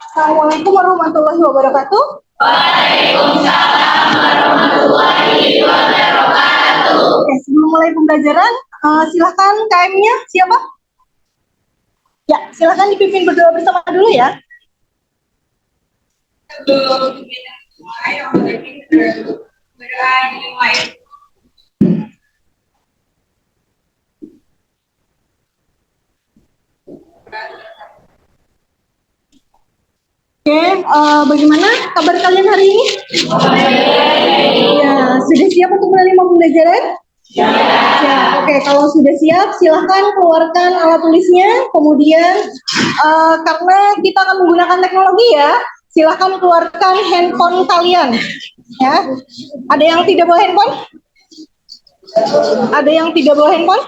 Assalamualaikum warahmatullahi wabarakatuh. Oke, sebelum mulai pembelajaran, silahkan KM-nya siapa? Ya, silahkan dipimpin berdoa bersama dulu ya. Oke, bagaimana kabar kalian hari ini? Ya, sudah siap untuk menerima pembelajaran? Ya, oke. Kalau sudah siap, silahkan keluarkan alat tulisnya. Kemudian, karena kita akan menggunakan teknologi ya, silahkan keluarkan handphone kalian. Ya, ada yang tidak bawa handphone? Ada yang tidak bawa handphone?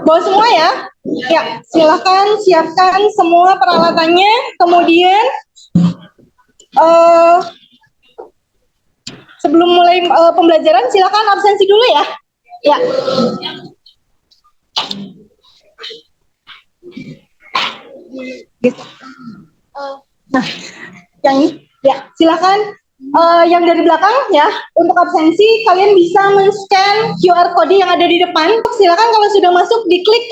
Bawa semua ya? Ya, silahkan siapkan semua peralatannya. Kemudian, sebelum mulai pembelajaran, silahkan absensi dulu ya. Ya. Nah, yang ini, ya, silakan yang dari belakang ya. Untuk absensi, kalian bisa men-scan QR code yang ada di depan. Silakan kalau sudah masuk, diklik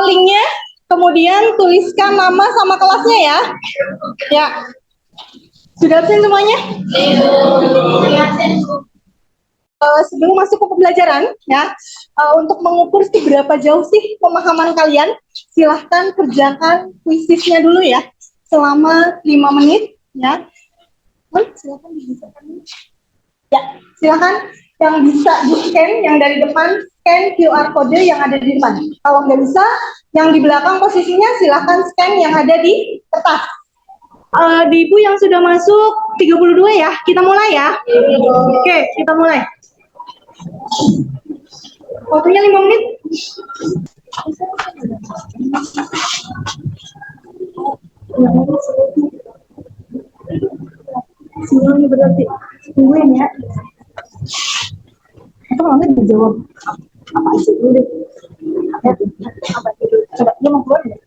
linknya, kemudian tuliskan nama sama kelasnya ya. Ya, sudah absen semuanya? Sebelum masuk ke pembelajaran ya, untuk mengukur seberapa jauh sih pemahaman kalian, silahkan kerjakan kuisisnya dulu ya selama 5 menit ya. Silahkan dibukakan. Ya, silahkan yang bisa di-scan, yang dari depan scan QR code yang ada di depan. Kalau nggak bisa, yang di belakang posisinya silahkan scan yang ada di kertas. Di Ibu yang sudah masuk 32 ya, kita mulai ya. Oke, kita mulai. Waktunya 5 menit. Semuanya berarti tungguin ya. Itu nanti dijawab apa aja dulu deh. Apa itu? Coba dia mau keluar nggak?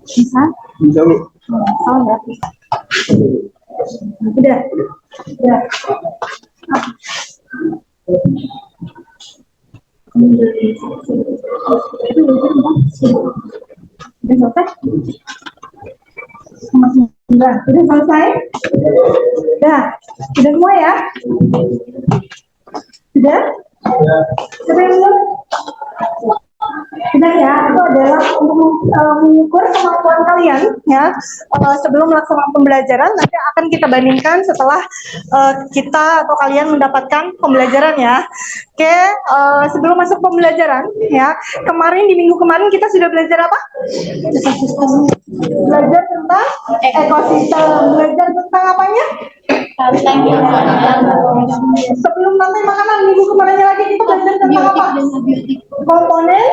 Bisa? Bisa Bu. Oh ya. Udah. Udah. Udah selesai? Udah selesai? Udah semua ya? Sudah? Sudah ya, itu adalah untuk mengukur kemampuan kalian ya. Sebelum melaksanakan pembelajaran, nanti akan kita bandingkan setelah kita atau kalian mendapatkan pembelajaran ya. Oke, sebelum masuk pembelajaran ya, di minggu kemarin kita sudah belajar apa? Belajar tentang ekosistem. Belajar tentang apanya? Sebelum nanti makanan minggu kemarinnya lagi kita belajar tentang apa? Komponen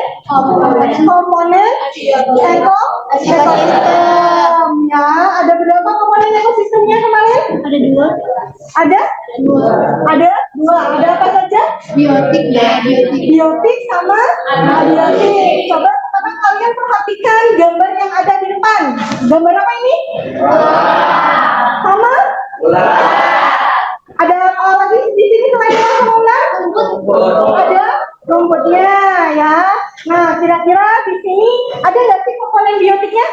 ekosistem ya. Ada berapa komponen ekosistemnya kemarin? Ada dua. Ada dua. Ada apa saja? Biotik sama abiotik. Coba sekarang kalian perhatikan gambar yang ada di depan. Gambar apa ini? Sama? Ada lagi di sini selain sama ular? Ada rumputnya ya. Nah, kira-kira di sini ada nggak sih komponen biotiknya?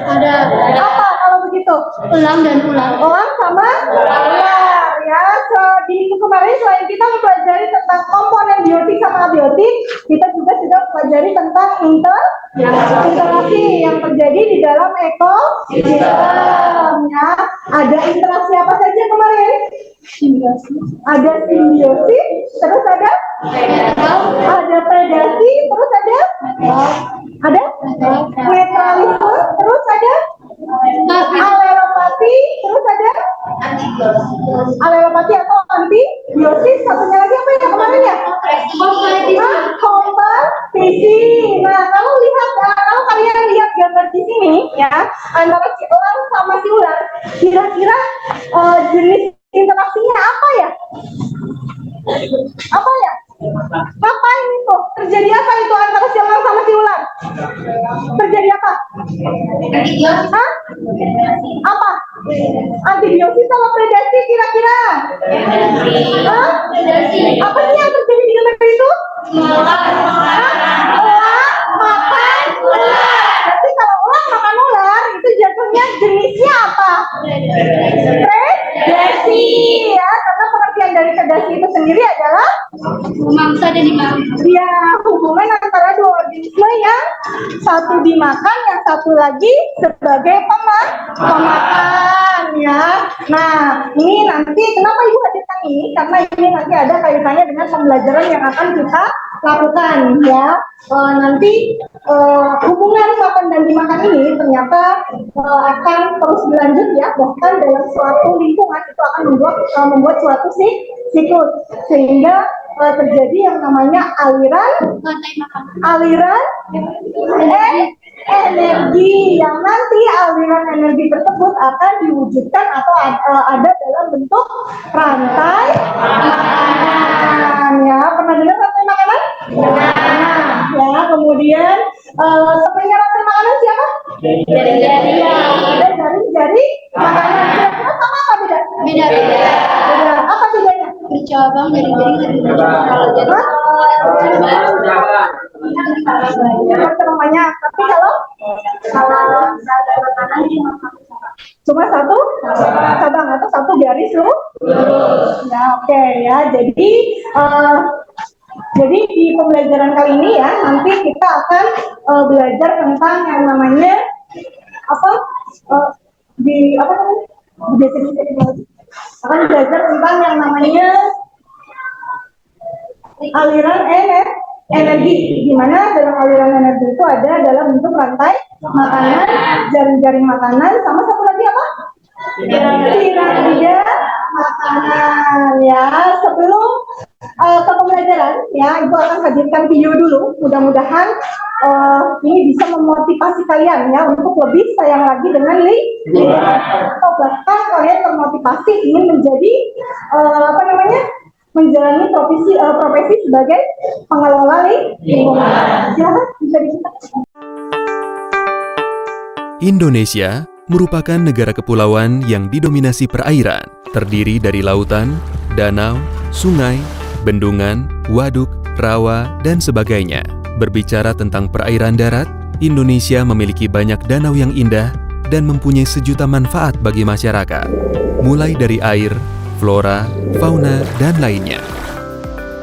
Ada. Apa kalau begitu? Elang dan ular. Elang sama ular ya. Di minggu kemarin selain kita mempelajari tentang komponen biotik sama abiotik, kita juga sudah mempelajari tentang interaksi yang terjadi di dalam ekosistem ya. Ada interaksi apa saja kemarin? Ada simbiosis, terus ada predasi, terus ada netralisme, terus ada aleropati, terus ada aleropati atau antibiosis. Satunya lagi apa ya kemarin ya? Kompetisi. Nah, kalau kalian lihat gambar di sini ya, antara si elang sama si ular, kira-kira jenis interaksinya apa ya? Apa ya? Ngapain itu? Terjadi apa itu antara si elang sama si ular? Terjadi apa? Hah? Apa? Antibiosis sama predasi kira-kira? Hah? Apa sih yang terjadi di negara itu? Elang makan ular. Berarti kalau elang makan ular itu jatuhnya jenisnya apa? Predasi ya, karena pengertian dari predasi itu sendiri adalah memangsa dan dimakan. Ya, hubungan antara dua organisme yang satu dimakan, yang satu lagi sebagai pemakan ya. Nah, ini nanti kenapa Ibu hadirkan ini? Karena ini nanti ada kaitannya dengan pembelajaran yang akan kita lakukan ya. Nanti hubungan makan dan dimakan ini ternyata akan terus berlanjut ya, bahkan dalam suatu lingkungan itu akan membuat suatu siklus sehingga terjadi yang namanya aliran energi, yang nanti aliran energi tersebut akan diwujudkan atau ada dalam bentuk rantai makanan ya. Pernah dengar rantai makanan? Nah, ya, kemudian sebenarnya rantai makanan siapa? Jari-jari. Ada jari-jari makanan. Kira-kira sama apa beda? Beda. Apa bedanya? Bercabang dari namanya. Tapi kalau cuma satu cabang atau satu garis lurus. Ya, oke ya. Jadi di pembelajaran kali ini ya, nanti kita akan belajar tentang yang namanya akan belajar tentang yang namanya aliran energi, di mana dalam aliran energi itu ada dalam bentuk rantai makanan, jaring-jaring makanan, sama satu lagi apa? Piramida makanan ya. Sebelum ke pembelajaran ya, Ibu akan hadirkan video dulu. Mudah-mudahan ini bisa memotivasi kalian ya untuk lebih sayang lagi dengan lingkungan, atau bahkan kalian termotivasi ingin menjadi menjalani profesi sebagai pengelola lingkungan. Silakan bisa diceritakan. Indonesia merupakan negara kepulauan yang didominasi perairan, terdiri dari lautan, danau, sungai, bendungan, waduk, rawa, dan sebagainya. Berbicara tentang perairan darat, Indonesia memiliki banyak danau yang indah dan mempunyai sejuta manfaat bagi masyarakat, mulai dari air, flora, fauna, dan lainnya.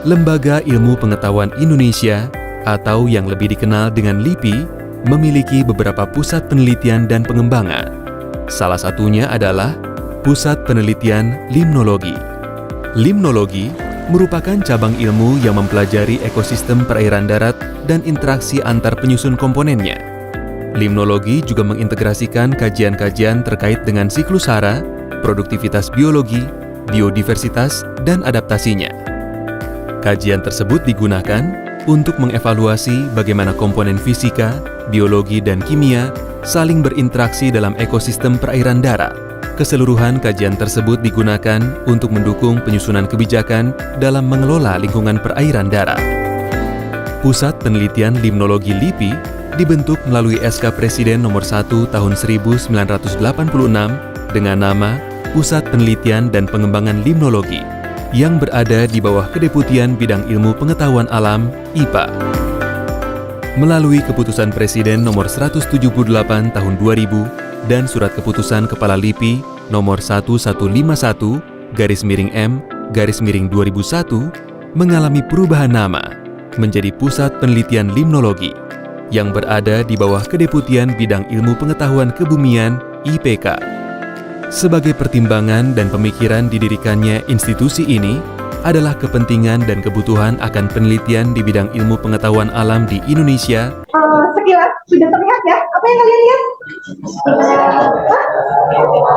Lembaga Ilmu Pengetahuan Indonesia, atau yang lebih dikenal dengan LIPI, memiliki beberapa pusat penelitian dan pengembangan. Salah satunya adalah Pusat Penelitian Limnologi. Limnologi merupakan cabang ilmu yang mempelajari ekosistem perairan darat dan interaksi antar penyusun komponennya. Limnologi juga mengintegrasikan kajian-kajian terkait dengan siklus hara, produktivitas biologi, biodiversitas, dan adaptasinya. Kajian tersebut digunakan untuk mengevaluasi bagaimana komponen fisika, biologi, dan kimia saling berinteraksi dalam ekosistem perairan darat. Keseluruhan kajian tersebut digunakan untuk mendukung penyusunan kebijakan dalam mengelola lingkungan perairan darat. Pusat Penelitian Limnologi LIPI dibentuk melalui SK Presiden Nomor 1 Tahun 1986 dengan nama Pusat Penelitian dan Pengembangan Limnologi, yang berada di bawah Kedeputian Bidang Ilmu Pengetahuan Alam (IPA). Melalui Keputusan Presiden Nomor 178 Tahun 2000 dan Surat Keputusan Kepala LIPI Nomor 1151-M-2001 mengalami perubahan nama menjadi Pusat Penelitian Limnologi yang berada di bawah Kedeputian Bidang Ilmu Pengetahuan Kebumian (IPK). Sebagai pertimbangan dan pemikiran didirikannya institusi ini adalah kepentingan dan kebutuhan akan penelitian di bidang ilmu pengetahuan alam di Indonesia. Sekilas sudah terlihat ya, apa yang kalian lihat?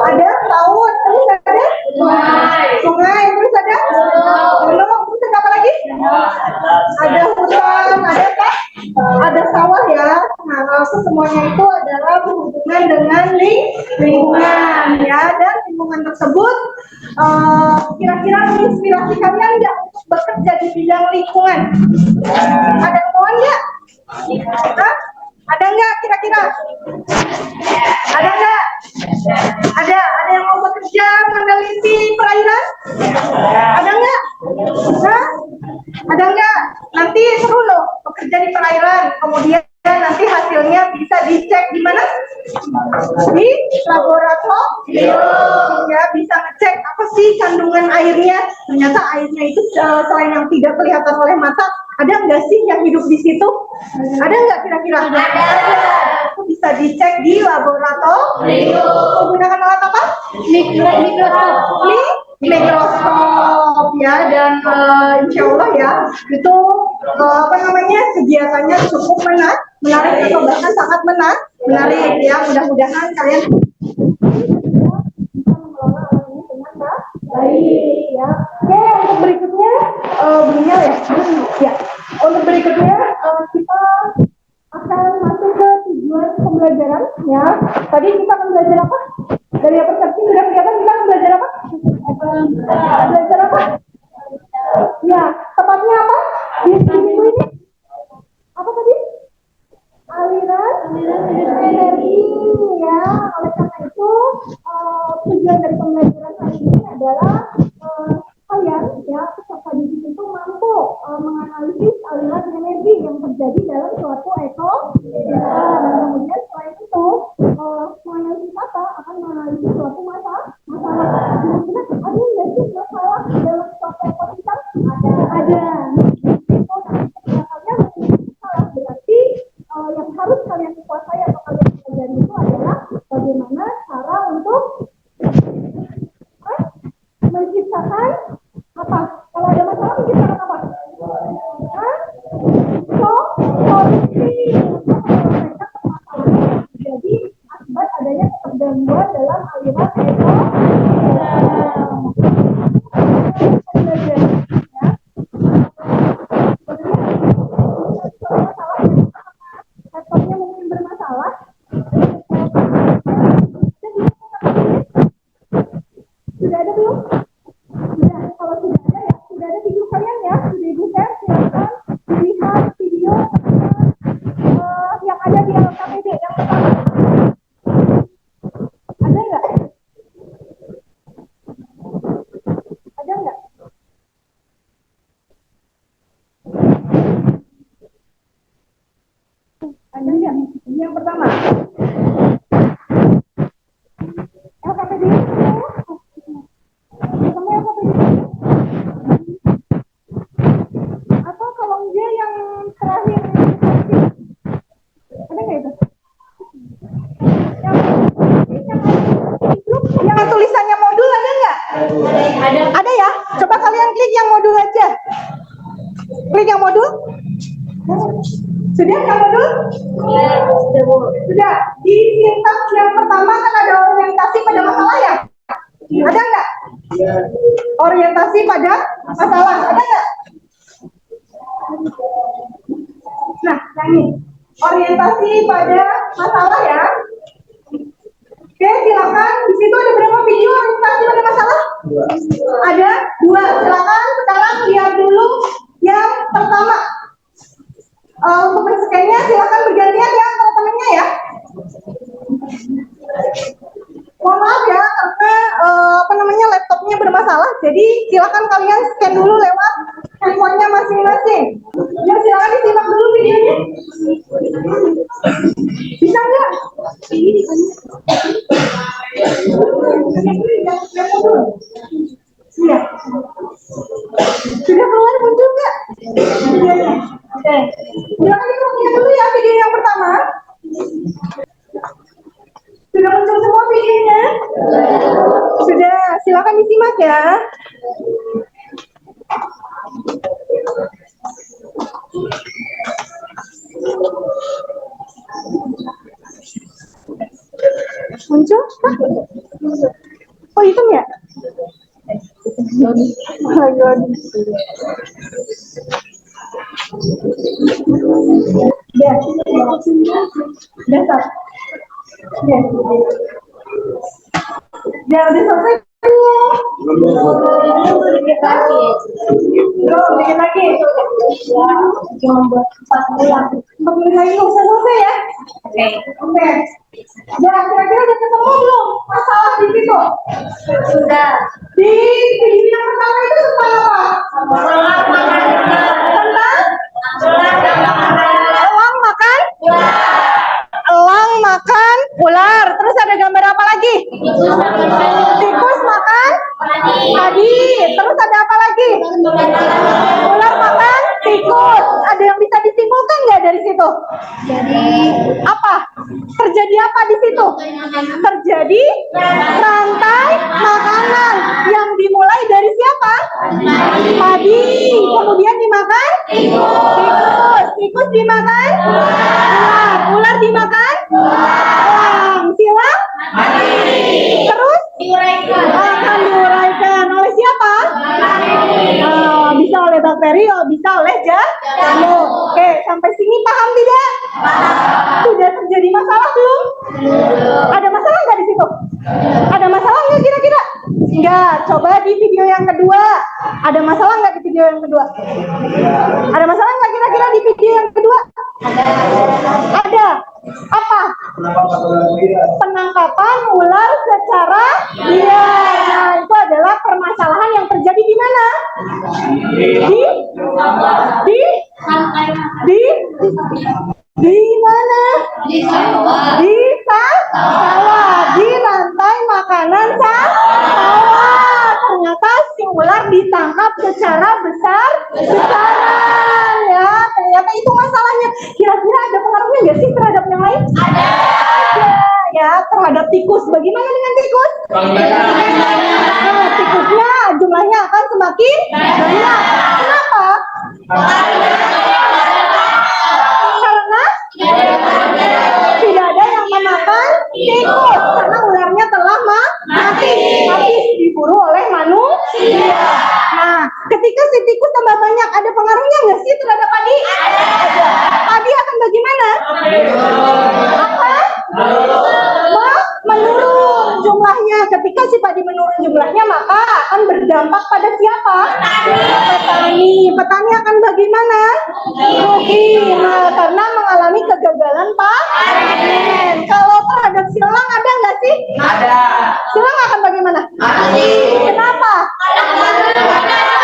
Ada laut, terus ada sungai, terus ada gunung, terus apa lagi? Ada hutan, ada sawah ya. Nah, semuanya itu adalah berhubungan dengan lingkungan ya, dan lingkungan tersebut kira-kira menginspirasi kalian nggak untuk bekerja di bidang lingkungan? Ada kemauan nggak? Hah? Ada nggak kira-kira? Ada nggak? Ada yang mau bekerja meneliti perairan? Ada nggak? Hah? Ada nggak? Nanti seru loh bekerja di perairan, kemudian nanti hasilnya bisa dicek di mana? Di laboratorium ya, bisa ngecek apa sih kandungan airnya. Ternyata airnya itu selain yang tidak kelihatan oleh mata, ada nggak sih yang hidup di situ? Ada nggak kira-kira? Ada. Itu bisa dicek di laboratorium. Menggunakan alat apa? Mikroskop ya, dan insya Allah ya itu kegiatannya cukup menarik atau bahkan sangat menarik ya. Mudah-mudahan kalian bisa mengelola alat ini dengan baik ya. Oke, untuk berikutnya beliau ya. Untuk berikutnya kita akan masuk ke tujuan pembelajaran ya. Tadi kita akan belajar apa? Dari persepsi sudah kelihatan kita akan belajar apa? Belajar apa? Ya, tepatnya apa? Di buku ini apa tadi? Aliran energi ya. Oleh karena itu tujuan dari pembelajaran hari ini adalah kalian ya, peserta didik itu mampu menganalisis aliran energi yang terjadi dalam suatu ekosistem. Kemudian selain itu menganalisis apa? Akan menganalisis suatu masalah. Kira-kira ada nggak sih masalah dalam suatu ekosistem? Ada. Itu kalian masalah berarti yang harus kalian kuasai atau kalian pelajari itu adalah bagaimana cara untuk menciptakan apa? Kalau ada masalah menciptakan apa? Solusi. Mereka permasalahan jadi akibat adanya ketergangguan dalam aliran laptopnya mungkin bermasalah. Sudah ada belum? Sudah. Kalau sudah ada ya, sudah ada video kalian ya, sudah ibu share. Silakan dilihat video yang ada di LKPD yang pertama. Ada nggak? Ada nggak? Ada nggak? Ini yang pertama. LKPD ketemu LKPD atau kalau enggak yang terakhir ada nggak itu? Yang tulisannya modul ada nggak? Ada ya. Coba kalian klik yang modul aja. Klik yang modul. Sudah yang modul? Sudah. Di sintaks yang pertama kan ada orientasi pada masalah ya? Ada nggak? Orientasi pada masalah ada nggak? Nah, yang ini orientasi pada masalah ya. Oke, silakan. Di situ ada berapa video orientasi pada masalah? Ada 2. Silakan sekarang lihat dulu yang pertama. Untuk men-scan-nya silakan bergantian ya teman-temannya ya. Mohon maaf ya karena laptopnya bermasalah. Jadi silakan kalian scan dulu lewat handphonenya masing-masing. Ya, silakan disimak dulu videonya. Bisa nggak? Iya. Sudah keluar muncul nggak videonya? Oke. Silakan disimak dulu ya video yang pertama. Sudah muncul semua videonya? Sudah, silakan disimak ya. Muncul? Oh, hitam ya? Oh my God. Dasar. Ya udah selesai. Dikit lagi. Dikit lagi. Cuma buat 4 bulan. 4 bulan lagi usah selesai ya. Oke. Ya kira-kira udah ketemu belum masalah di situ? Sudah. Di video yang pertama itu tentang apa? Tentang elang makan? Elang makan ular. Terus ada gambar apa lagi? Tikus makan padi. Terus ada apa lagi? Ular makan tikus. Ada yang bisa disimpulkan nggak dari situ? Jadi apa? Terjadi apa di situ? Terjadi rantai makanan yang dimulai dari siapa? Padi. Kemudian dimakan tikus. Tikus dimakan ular. Ular dimakan elang. Silang terus akan diuraikan oleh siapa? Bisa oleh bakteri, bisa oleh jamur. Oke, sampai sini paham tidak? Sudah terjadi masalah belum? Ada masalah nggak di situ? Ada masalah nggak kira-kira? Enggak. Coba di video yang kedua. Ada masalah nggak di video yang kedua? Ada masalah nggak kira-kira di video yang kedua? Ada. Apa? Penangkapan ular secara liar. Nah, itu adalah permasalahan yang terjadi di mana? Di mana? Di sawah. Di rantai makanan sawah. Ternyata si ular ditangkap secara besar-besaran ya. Ternyata itu masalahnya. Kira-kira ada pengaruhnya nggak sih terhadap yang lain? Ada ya, terhadap tikus. Bagaimana dengan tikus? Nah, tikusnya jumlahnya akan semakin banyak. Kenapa? Karena tidak ada yang memakan tikus karena ularnya telah mati, habis diburu oleh manusia. Nah, ketika si tikus tambah banyak, ada pengaruhnya nggak sih terhadap padi? Ada. Padi akan bagaimana? Apa? Menurun jumlahnya. Ketika si padi menurun jumlahnya, maka akan berdampak pada siapa? Petani. Petani akan bagaimana? Rugi. Nah, karena mengalami kegagalan panen. Kalau terhadap silang ada nggak sih? Ada. Silang akan bagaimana? Mati. Kenapa?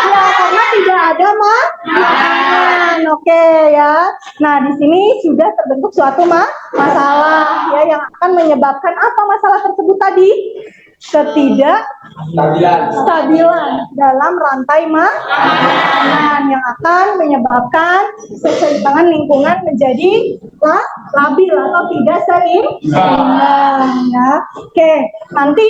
Ya, karena tidak ada makanan. Oke ya. Nah, di sini sudah terbentuk suatu masalah ya yang akan menyebabkan apa masalah tersebut tadi? Ketidakstabilan dalam rantai makanan yang akan menyebabkan keseimbangan lingkungan menjadi labil atau tidak seimbang ya. Oke, nanti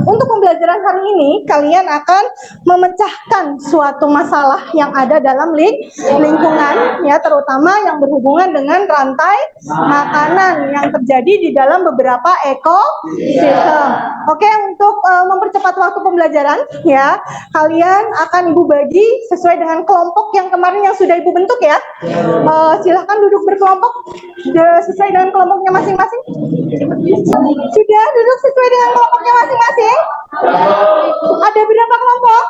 untuk pembelajaran hari ini kalian akan memecahkan suatu masalah yang ada dalam lingkungan ya, terutama yang berhubungan dengan rantai makanan yang terjadi di dalam beberapa ekosistem. Oke, untuk mempercepat waktu pembelajaran ya, kalian akan Ibu bagi sesuai dengan kelompok yang kemarin yang sudah Ibu bentuk ya. Silahkan duduk berkelompok sesuai dengan kelompoknya masing-masing. Sudah duduk sesuai dengan kelompoknya masing-masing? Ada berapa kelompok?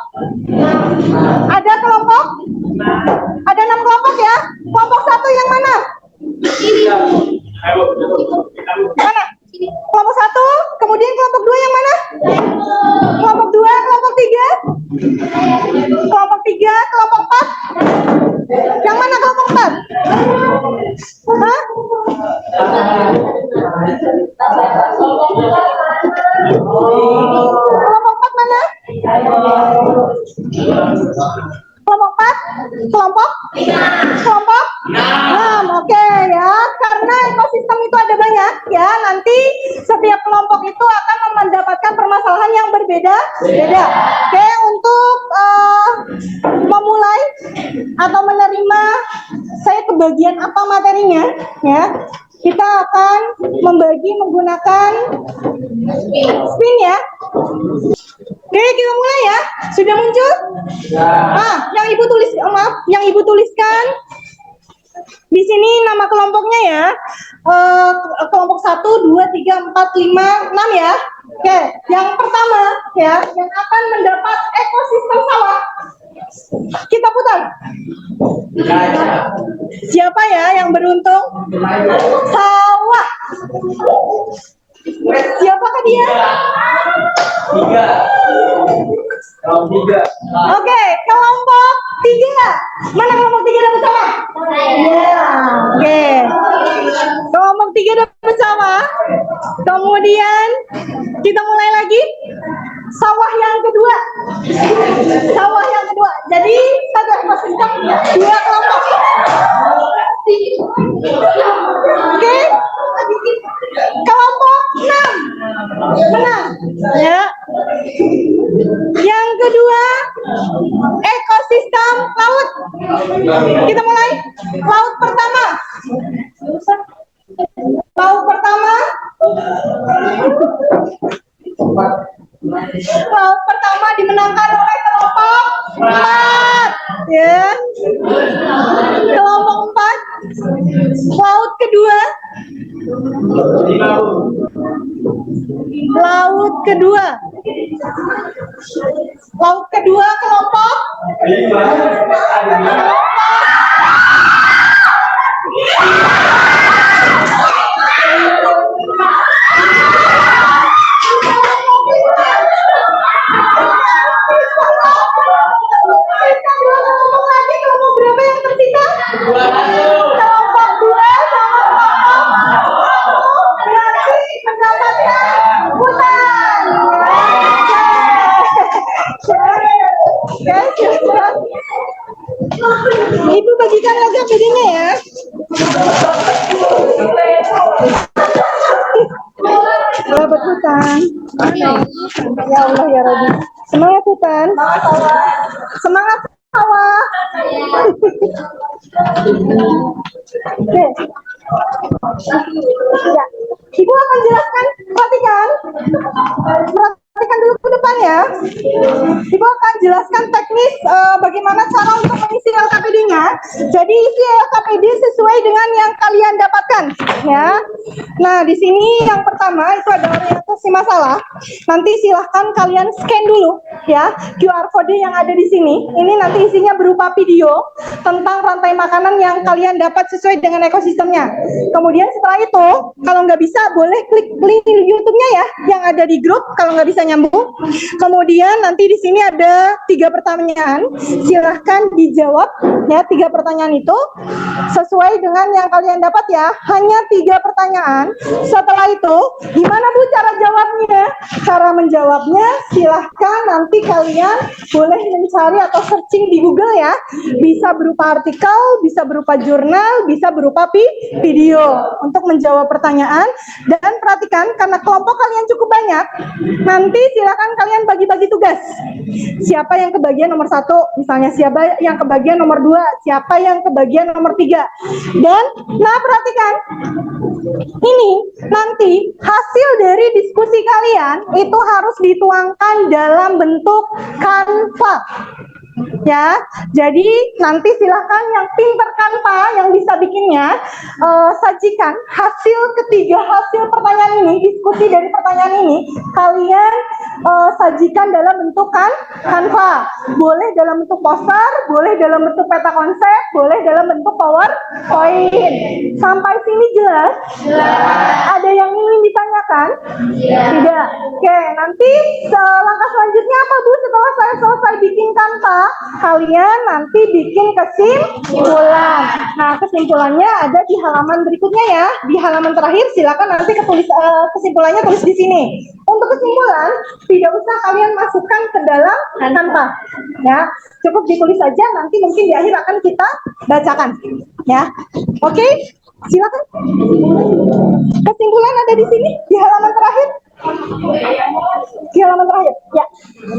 Ada kelompok? Ada 6 kelompok ya. Kelompok 1 yang mana? Mana? Kelompok 1, kemudian kelompok 2 yang mana? Kelompok 2, kelompok 3? Kelompok 3, kelompok 4? Yang mana kelompok 4? Hah? Kelompok 4 mana? Kelompok 4? Kelompok? Kelompok? 6, oke ya. Karena ekosistem itu ada banyak ya, nanti setiap kelompok itu akan mendapatkan permasalahan yang berbeda-beda. Oke, untuk memulai atau menerima saya kebagian apa materinya ya, kita akan membagi menggunakan spin ya. Oke, kita mulai ya. Sudah muncul? Yang Ibu tulis, yang Ibu tuliskan Di sini nama kelompoknya ya, kelompok 1, 2, 3, 4, 5, 6 ya. Oke, yang pertama ya, yang akan mendapat ekosistem sawah. Kita putar. Siapa ya yang beruntung? Sawah. Siapakah dia? Oke, kelompok 3. Mana kelompok 3 dapat bersama? Ya, oke. Kelompok 3 dapat bersama. Kemudian kita mulai lagi. Sawah yang kedua. Sawah yang kedua. Jadi satu ekosistem 2 kelompok. Oke. Kelompok 6 menang ya. Yang kedua ekosistem laut. Kita mulai. Laut pertama. Laut pertama. Laut pertama dimenangkan oleh kelompok 4 ya. Kelompok 4. Laut kedua. Laut kedua. Laut kedua kelompok 4. Ibu bagikan lagi bedanya ya. Sahabat hutan. Ya Allah ya Rabbi. Semangat hutan. Semangat sawah. Oke. Ya. Ibu akan jelaskan, perhatikan. Perhatikan dulu ke depan ya. Ibu akan jelaskan teknis bagaimana cara untuk mengisi LKPD-nya. Jadi isi LKPD sesuai dengan yang kalian dapatkan ya. Nah, di sini yang pertama itu ada orientasi masalah. Nanti silahkan kalian scan dulu ya QR code yang ada di sini. Ini nanti isinya berupa video tentang rantai makanan yang kalian dapat sesuai dengan ekosistemnya. Kemudian setelah itu, kalau nggak bisa boleh klik link YouTube-nya ya yang ada di grup kalau nggak bisa nyambung. Kemudian nanti di sini ada 3 pertanyaan. Silahkan dijawab ya 3 pertanyaan itu sesuai dengan yang kalian dapat ya. Hanya 3 pertanyaan. Setelah itu, gimana Bu cara jawabnya? Cara menjawabnya silahkan nanti kalian boleh mencari atau searching di Google ya. Bisa berupa artikel, bisa berupa jurnal, bisa berupa video untuk menjawab pertanyaan. Dan perhatikan, karena kelompok kalian cukup banyak, nanti silakan kalian bagi-bagi tugas. Siapa yang kebagian nomor 1, misalnya siapa yang kebagian nomor 2, siapa yang kebagian nomor 3. Dan, nah perhatikan, ini nanti hasil dari diskusi kalian itu harus dituangkan dalam bentuk Canva. Ya, jadi nanti silahkan yang pinter Canva yang bisa bikinnya sajikan hasil ketiga hasil pertanyaan ini, diskusi dari pertanyaan ini kalian sajikan dalam bentuk Canva. Boleh dalam bentuk poster, boleh dalam bentuk peta konsep, boleh dalam bentuk PowerPoint. Sampai sini jelas? Ada yang ingin ditanyakan? Tidak. Oke, nanti langkah selanjutnya apa Bu? Setelah saya selesai bikin Canva, kalian nanti bikin kesimpulan. Nah, kesimpulannya ada di halaman berikutnya ya. Di halaman terakhir silakan nanti kesimpulannya tulis di sini. Untuk kesimpulan tidak usah kalian masukkan ke dalam Canva. Ya, cukup ditulis saja. Nanti mungkin di akhir akan kita bacakan. Ya, oke. Silakan. Kesimpulan ada di sini di halaman terakhir. Di halaman terakhir,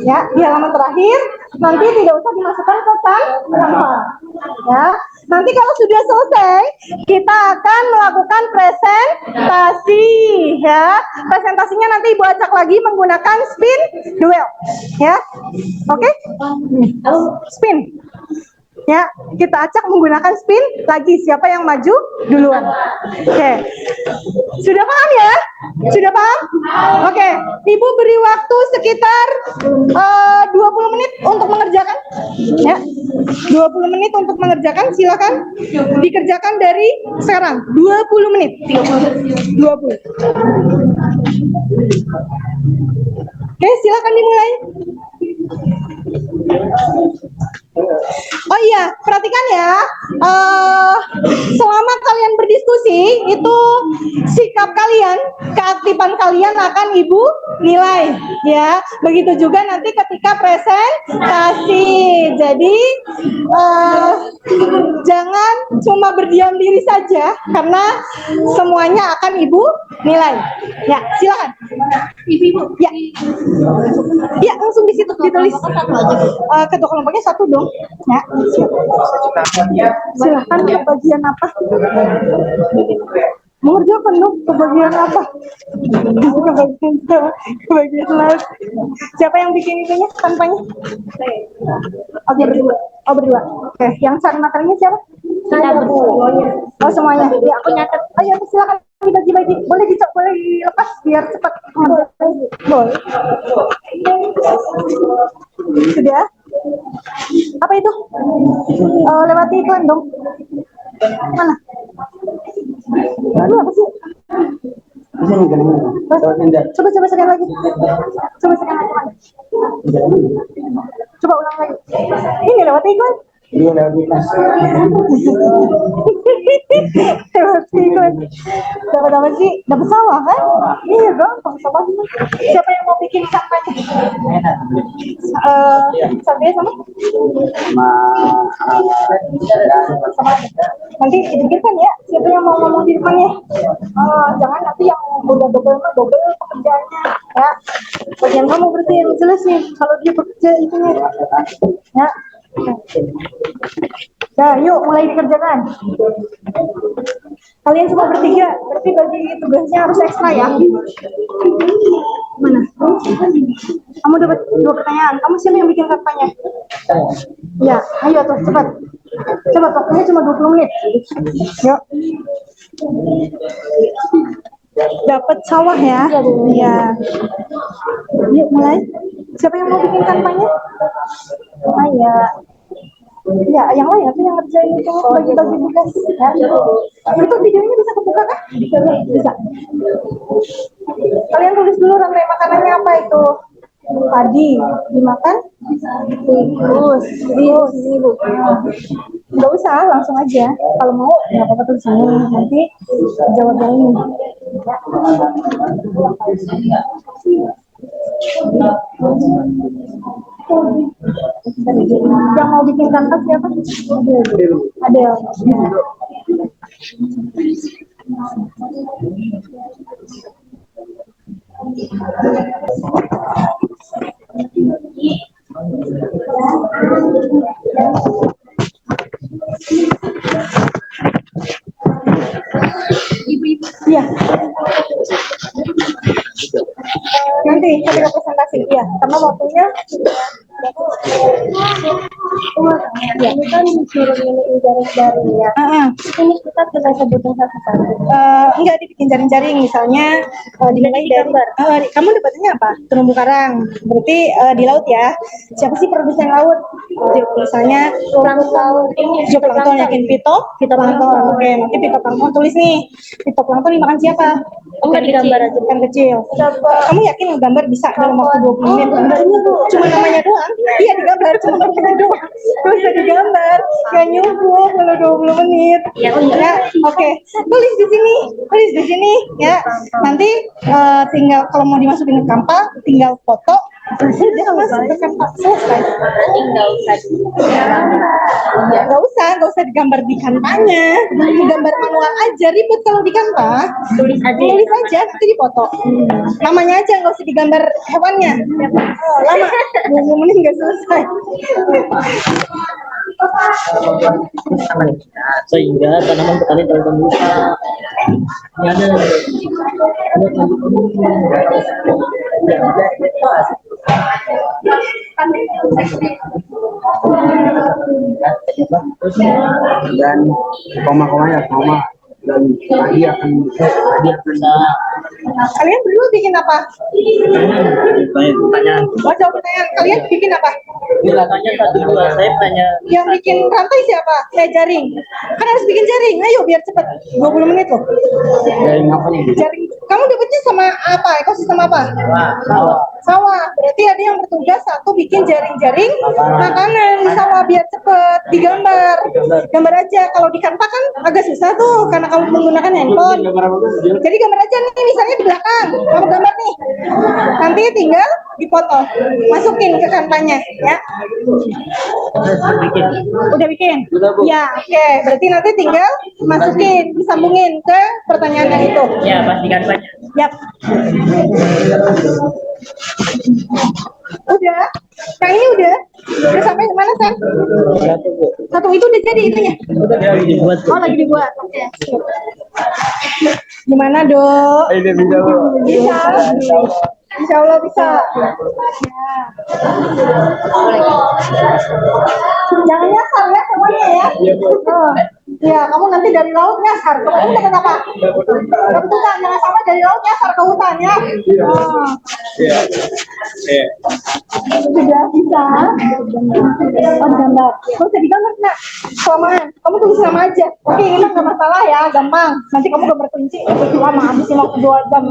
ya, di halaman terakhir. Nanti tidak usah dimasukkan ke Canva. Ya, nanti kalau sudah selesai, kita akan melakukan presentasi. Ya, presentasinya nanti Ibu acak lagi menggunakan spin duel. Ya, oke? Spin. Ya, kita acak menggunakan spin lagi. Siapa yang maju duluan? Oke. Sudah paham ya? Sudah paham? Oke. Ibu beri waktu sekitar 20 menit untuk mengerjakan. Ya. 20 menit untuk mengerjakan. Silakan dikerjakan dari sekarang. 20 menit. 20. Oke, silakan dimulai. Oh iya, perhatikan ya. Selama kalian berdiskusi, itu sikap kalian, keaktifan kalian akan Ibu nilai, ya. Begitu juga nanti ketika presentasi. Jadi jangan cuma berdiam diri saja, karena semuanya akan Ibu nilai. Ya, silakan. Ibu. Ya. Ya, langsung di situ ditulis. Kedua kelompoknya satu dong. Ya, siap. Silahkan ke bagian apa? Mengerjakan dong ke bagian apa? Ke bagian live. Siapa yang bikin itunya, tanpanya? Oke, berdua. Oh, berdua. Oke, yang cari materinya siapa? Oh, semuanya. Ya, aku nyatet. Oh, ya, silakan dibagi-bagi. Boleh dilepas biar cepat. Boleh. Sudah? Apa itu? Lewati iklan dong. Mana? Ini apa sih? Coba sekali lagi. Coba ulang lagi. Ini lewati iklan. Iya, lewati iklan. Dapat apa sih? Dapat sawah kan? Iya dong, sawah. Siapa yang mau bikin kampanye? Sampai sama? Nanti dipikirkan ya, siapa yang mau ngomong di depannya? Jangan nanti yang udah double pekerjaannya, ya. Bagian kamu berarti yang jelas nih, kalau dia bekerja itunya, ya. Nah, yuk mulai dikerjakan. Kalian cuma bertiga, berarti bagi tugasnya harus ekstra ya. Mana? Kamu dapat 2 pertanyaan. Kamu siapa yang bikin kampanye? Ya, ayo tuh cepat. Cepat, waktunya cuma 20 menit. Yuk. Dapat sawah ya? Iya. Yuk mulai. Siapa yang mau bikin kampanye? Ayo. Ya, yang lain itu yang ngerjain itu bagi-bagi tugas. Ya. Itu videonya bisa kebuka kan? Bisa. Kalian tulis dulu rantai makanannya apa itu? Tadi dimakan terus ibu. Nggak usah, langsung aja. Kalau mau nggak apa-apa tulis sini. Nanti jawab yang ini. Yang mau bikin kanvas siapa? Ada. Ibu-ibu. Iya. Nanti ketika presentasi, ya, karena waktunya ya, ini kan suruh milih jaring-jaring ya. Ini kita sebutin satu-satu. Enggak dibikin jaring-jaring, misalnya dimulai dari kamu dapatnya apa? Terumbu karang. Berarti di laut ya. Siapa sih produsen laut? Misalnya zooplankton, yakin fitoplankton. Oke, nanti fitoplankton tulis nih. Fitoplankton dimakan siapa? Enggak digambar aja, bukan kecil. Kamu yakin gambar bisa dalam waktu 20 menit? Cuma namanya doang. Iya, digambar, cuma namanya doang. Terus digambar, nggak nyuguh kalau 20 menit. Ya, oke. Tulis di sini, ya. Nanti tinggal kalau mau dimasukin ke Canva, tinggal foto. Dia masuk ke Canva, selesai. Tinggal nggak usah digambar di Canva-nya. Digambar manual aja, ribet kalau di Canva. Tulis aja, nanti dipoto. Namanya aja, nggak usah digambar hewannya. Lama, 20 menit nggak selesai. Sehingga tanaman petani terbuka. dan koma-komanya koma dan tadi akan Kalian berdua bikin apa? Pertanyaan. Oh, jawab pertanyaan. Kalian bikin apa? Tanya satu dua, saya tanya. Yang bikin rantai siapa? Jaring. Kan harus bikin jaring. Ayo biar cepet. 20 menit loh. dari apa nih? Jaring. Kamu dapetnya sama apa? Ekosistem apa? Sawah. Berarti ada yang bertugas satu bikin jaring-jaring makanan di sawah biar cepet digambar. Gambar aja. Kalau di Canva kan agak susah tuh karena kamu menggunakan handphone. Jadi gambar aja nih, misalnya di belakang. Kamu gambar nih. Nanti tinggal dipoto. Masukin ke Canva-nya ya. Udah bikin? Ya, oke. Berarti nanti tinggal masukin, disambungin ke pertanyaan yang itu. Ya, pastikan saja. Yap. Udah? Yang ini udah? Udah sampai mana, Sam? Satu itu udah jadi itunya? Lagi dibuat. Oh, lagi dibuat. Oke. Gimana, Dok? Bisa. Insya Allah bisa. Jangan nyasar ya semuanya ya. Oh. Ya, kamu nanti dari laut nyasar. Kamu dapat apa? Dapat hutan. Jangan sampai dari laut nyasar ke hutan ya. Oh. Sudah bisa. Oh, gambar. Kamu jadi gambar nak. Kelamaan. Kamu tulis nama aja. Oke, ini mah nggak masalah ya, gampang. Nanti kamu gambar kunci. Lama, habis mau 2 jam.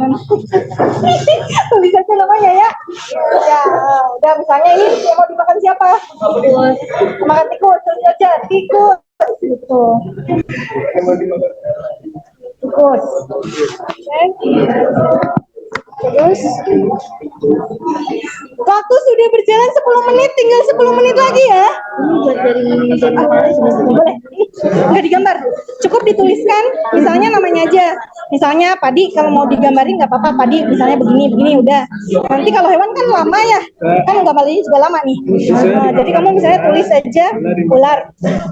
Tulis aja namanya ya. Ya, udah misalnya ini yang mau dimakan siapa? Makan tikus. Tulis aja tikus. Gitu. Tikus. Terus waktu sudah berjalan 10 menit, tinggal 10 menit lagi ya. Ini buat boleh. Nggak digambar, cukup dituliskan misalnya namanya aja. Misalnya padi, kalau mau digambarin nggak apa-apa, padi misalnya begini udah. Nanti kalau hewan kan lama ya, kan gambarnya juga lama nih. Nah, jadi kamu misalnya tulis aja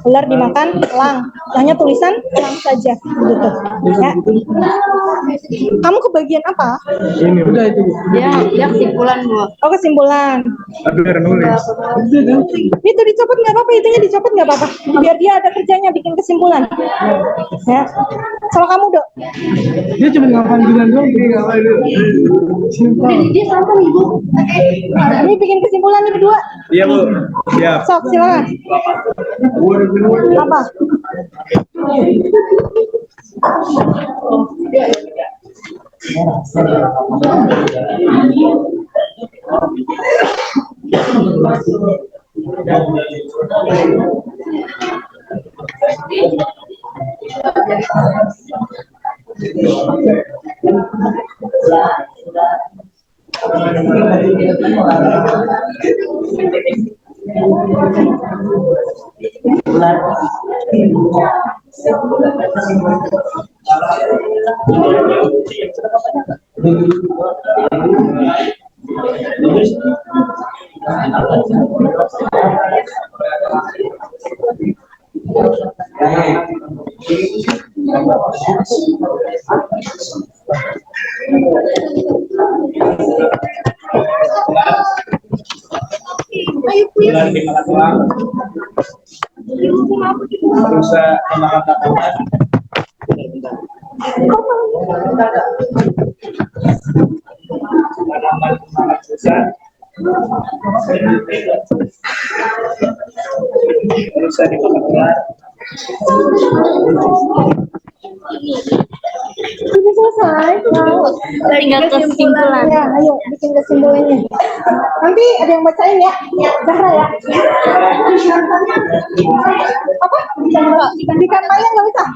ular dimakan elang, hanya tulisan elang saja gitu ya. Kamu kebagian apa? Ini udah itu. Ya kesimpulan Bu. Oh, kesimpulan. Biar nulis. Itu dicopot nggak apa-apa, itunya dicopot nggak apa-apa. Biar dia ada kerjanya bikin kesimpulan. Ya. Kalau kamu, Dok? Dia cuma ngafalin bilang doang. Dia santai, Ibu. Ini bikin kesimpulan nih berdua. Iya, Bu. Siap. Sok, silakan. Apa? Sudah selesai. Tinggal kesimpulan. Ya, ayo bikin kesimpulannya. Nanti ada yang bacain ya, Zahra ya. Apa? Di kampanye nggak usah.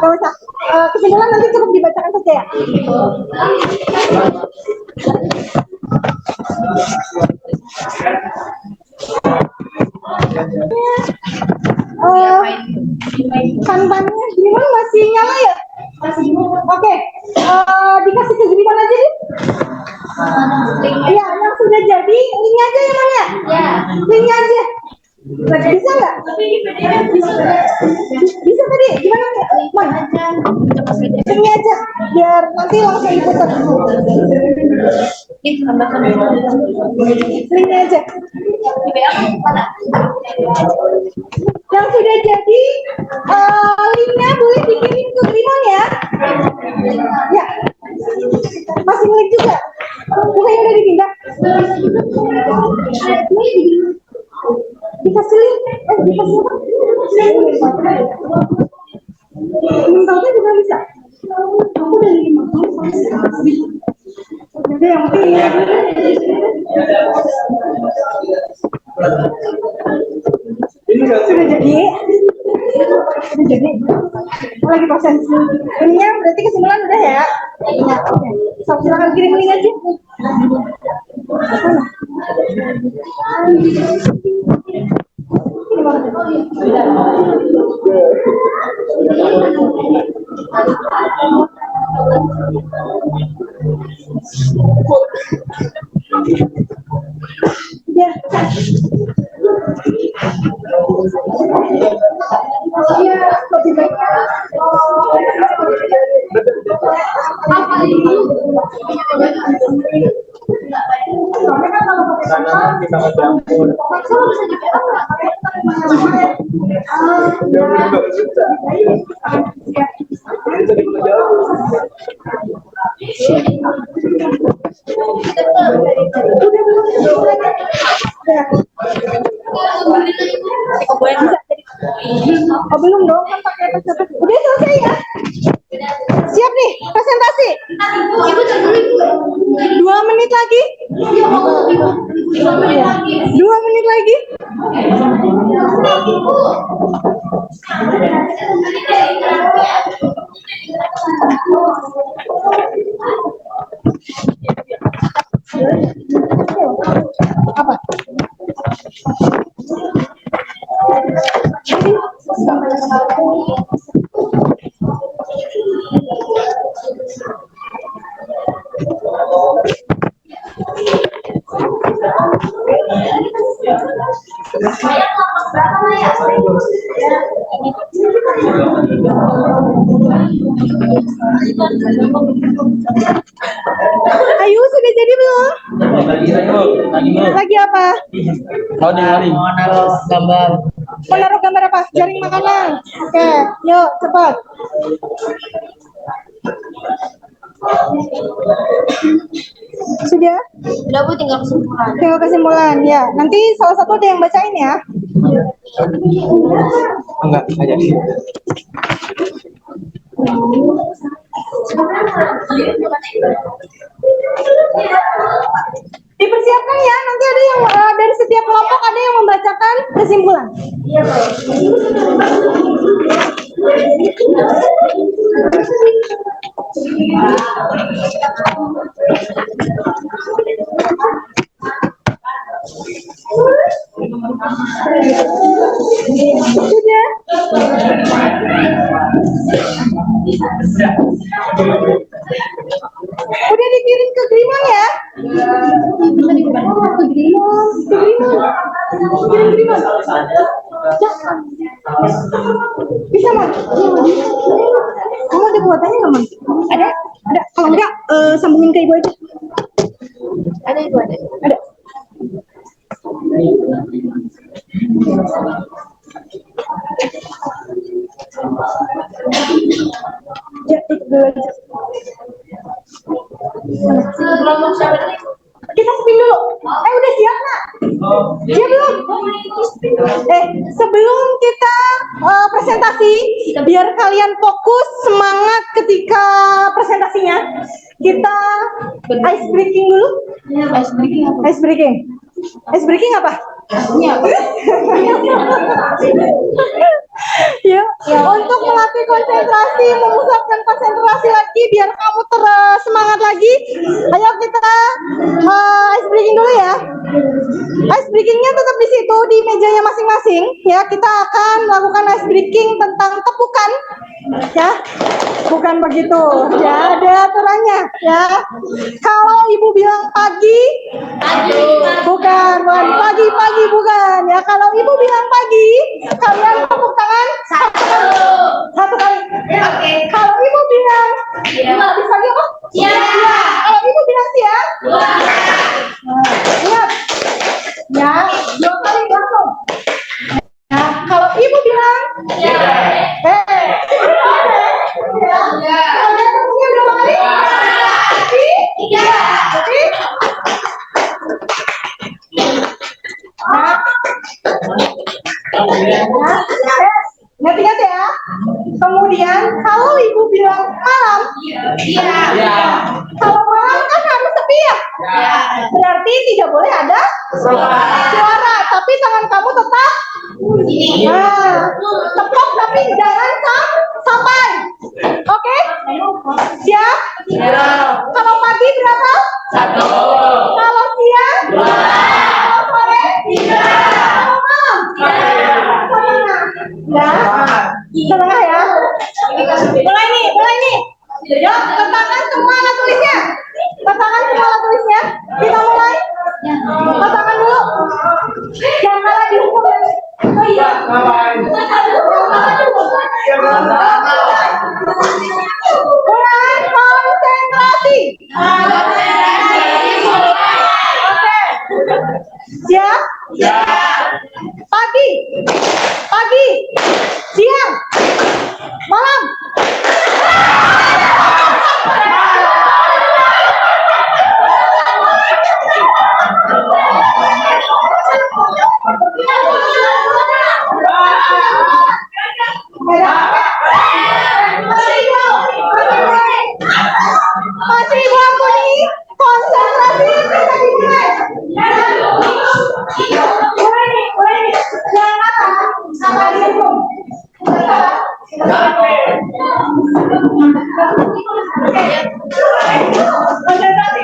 Nggak usah. Kesimpulan nanti cukup dibacakan saja ya. Kanbannya gimana, masih nyala ya? Oke. Dikasih ke gimana aja nih? Iya, yang sudah jadi linknya aja yang mana? Ya. Linknya aja. Bisa nggak? Bisa tadi gimana? Linknya aja biar nanti langsung diputar. Link aja. Yang sudah jadi linknya boleh dikirim ke Grimon ya. Ya. Masih ngelik juga. Bukan yang udah dipindah. Dikasih link. Dikasih apa? Minta juga bisa. Aku udah jadi yang penting sudah jadi lagi proses ininya berarti kesimpulan udah ya. Ya, oke. Silakan kirim link aja. Ya. Ya, lebih baik. Oh, belum dong, kan pakai presentasi. Udah selesai ya? Siap nih, presentasi. 2 menit lagi. 2 menit lagi. Apa? Ayu, sudah jadi belum? Lagi apa? Mau naruh gambar. Menaruh gambar apa? Jaring makanan. Oke, yuk cepat. Sudah? Udah Bu, tinggal kesimpulan. Tinggal kesimpulan ya. Nanti salah satu ada yang bacain ya. Enggak, aja. Dipersiapkan ya, nanti ada yang dari setiap kelompok ada yang membacakan kesimpulan. Iya, Pak. Sudah? Udah dikirim ke Grimon ya? Ke Grimon. Kirim Grimon. Bisa, Mas? Kamu ada buatannya nggak, Mas? Ada? Ada. Kalau enggak, sambungin ke ibu aja. Ada Ibu, ada. Ada. Ya, itu dulu aja. Kita spin dulu. Udah siap, Nak? Siap belum? Sebelum kita presentasi, biar kalian fokus, semangat ketika presentasinya, kita ice breaking dulu. Ice breaking apa? Ice breaking. Ice breaking apa? Ini apa? Ya, untuk melatih konsentrasi, memusatkan konsentrasi lagi biar kamu semangat lagi. Ayo kita ice breaking dulu ya. Ice breakingnya tetap di situ di mejanya masing-masing. Ya, kita akan melakukan ice breaking tentang tepukan. Ya, bukan begitu. Ya, ada aturannya. Ya, kalau ibu bilang pagi, bukan pagi bukan. Ya, kalau ibu bilang pagi, kalian tepuk tangan satu kali. Oke. Kalau ibu bilang habis pagi apa? Siang. Kalau ibu bilang siang, Ingat-ingat ya. Kemudian kalau ibu bilang malam, kalau malam kan harus sepi ya. Berarti tidak boleh ada suara, tapi tangan kamu tetap. Nah, teplok tapi jangan sampai. Oke? Siap? Kalau pagi berapa? 1. Kalau siang? 2. Kalau sore? 3. Kalau malam? 3. Ya, setengah ya. Mulai nih. Yuk, katakan semua alat tulisnya. Katakan semua alat tulisnya. Kita mulai. Katakan dulu. Yang kalah dihukum. Oh iya. Mulai konsentrasi. Oke. Siap? Pagi, siang, malam. Masih ibu ampuni, konsentrasi bisa dimulai. Mulai nih. Jangan apa? Sama dihukum. Konsentrasi.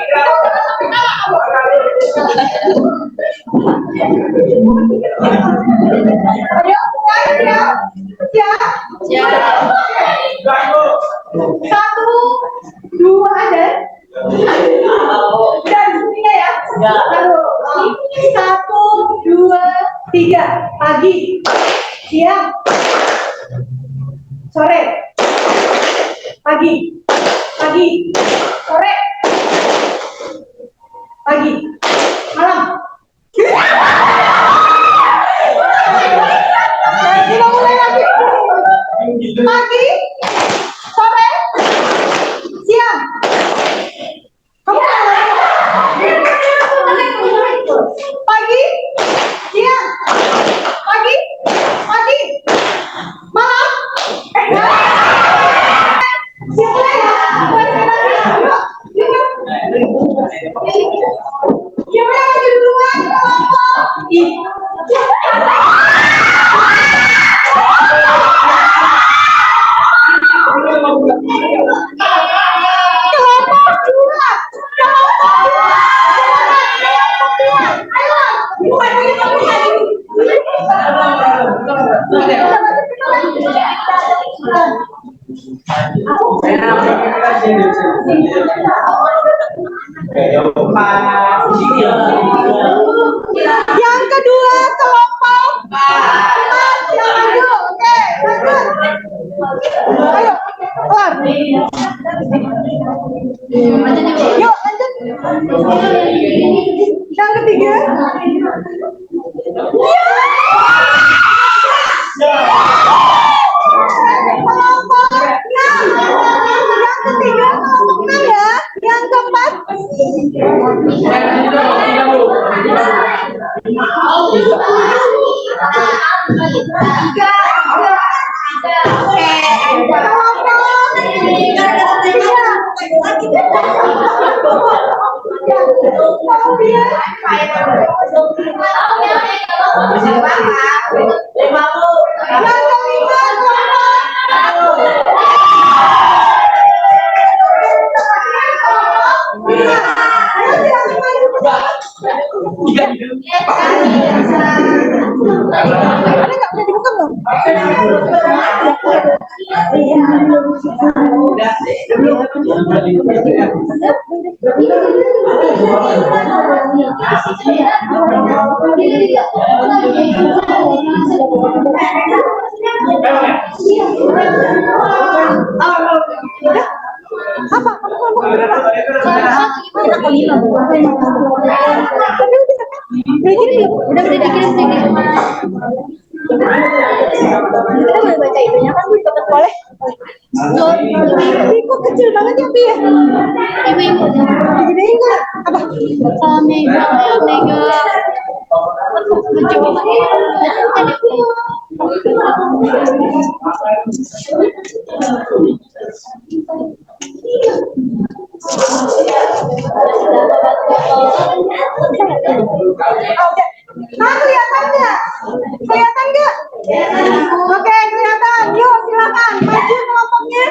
Ayo, siap. 1, 2 ada. Dan tiga ya. 1, 2, 3. Pagi, siang, sore. Pagi, sore. Pagi, malam. Kita mulai lagi. Pagi, sore, siang. Kamu pagi, siang, pagi, malam. Siapa ya? Siapa yang maju duluan? Yang kedua kelompok 4 yang maju. Oke, lanjut. Ayo, keluar. Yuk, lanjut. Yang ketiga. Kelompok 6. Yang ketiga kelompok 6 ya. Yang keempat. Udah dikirim sedikit. Kita boleh baca itunya kan, Bu? Boleh? Kok kecil banget ya, Pi ya? Ibu-ibu. Digedein nggak? Apa? Mega. Mencoba. Oke. Nah, kelihatan nggak? Kelihatan nggak? Oke, kelihatan. Yuk, silakan maju kelompoknya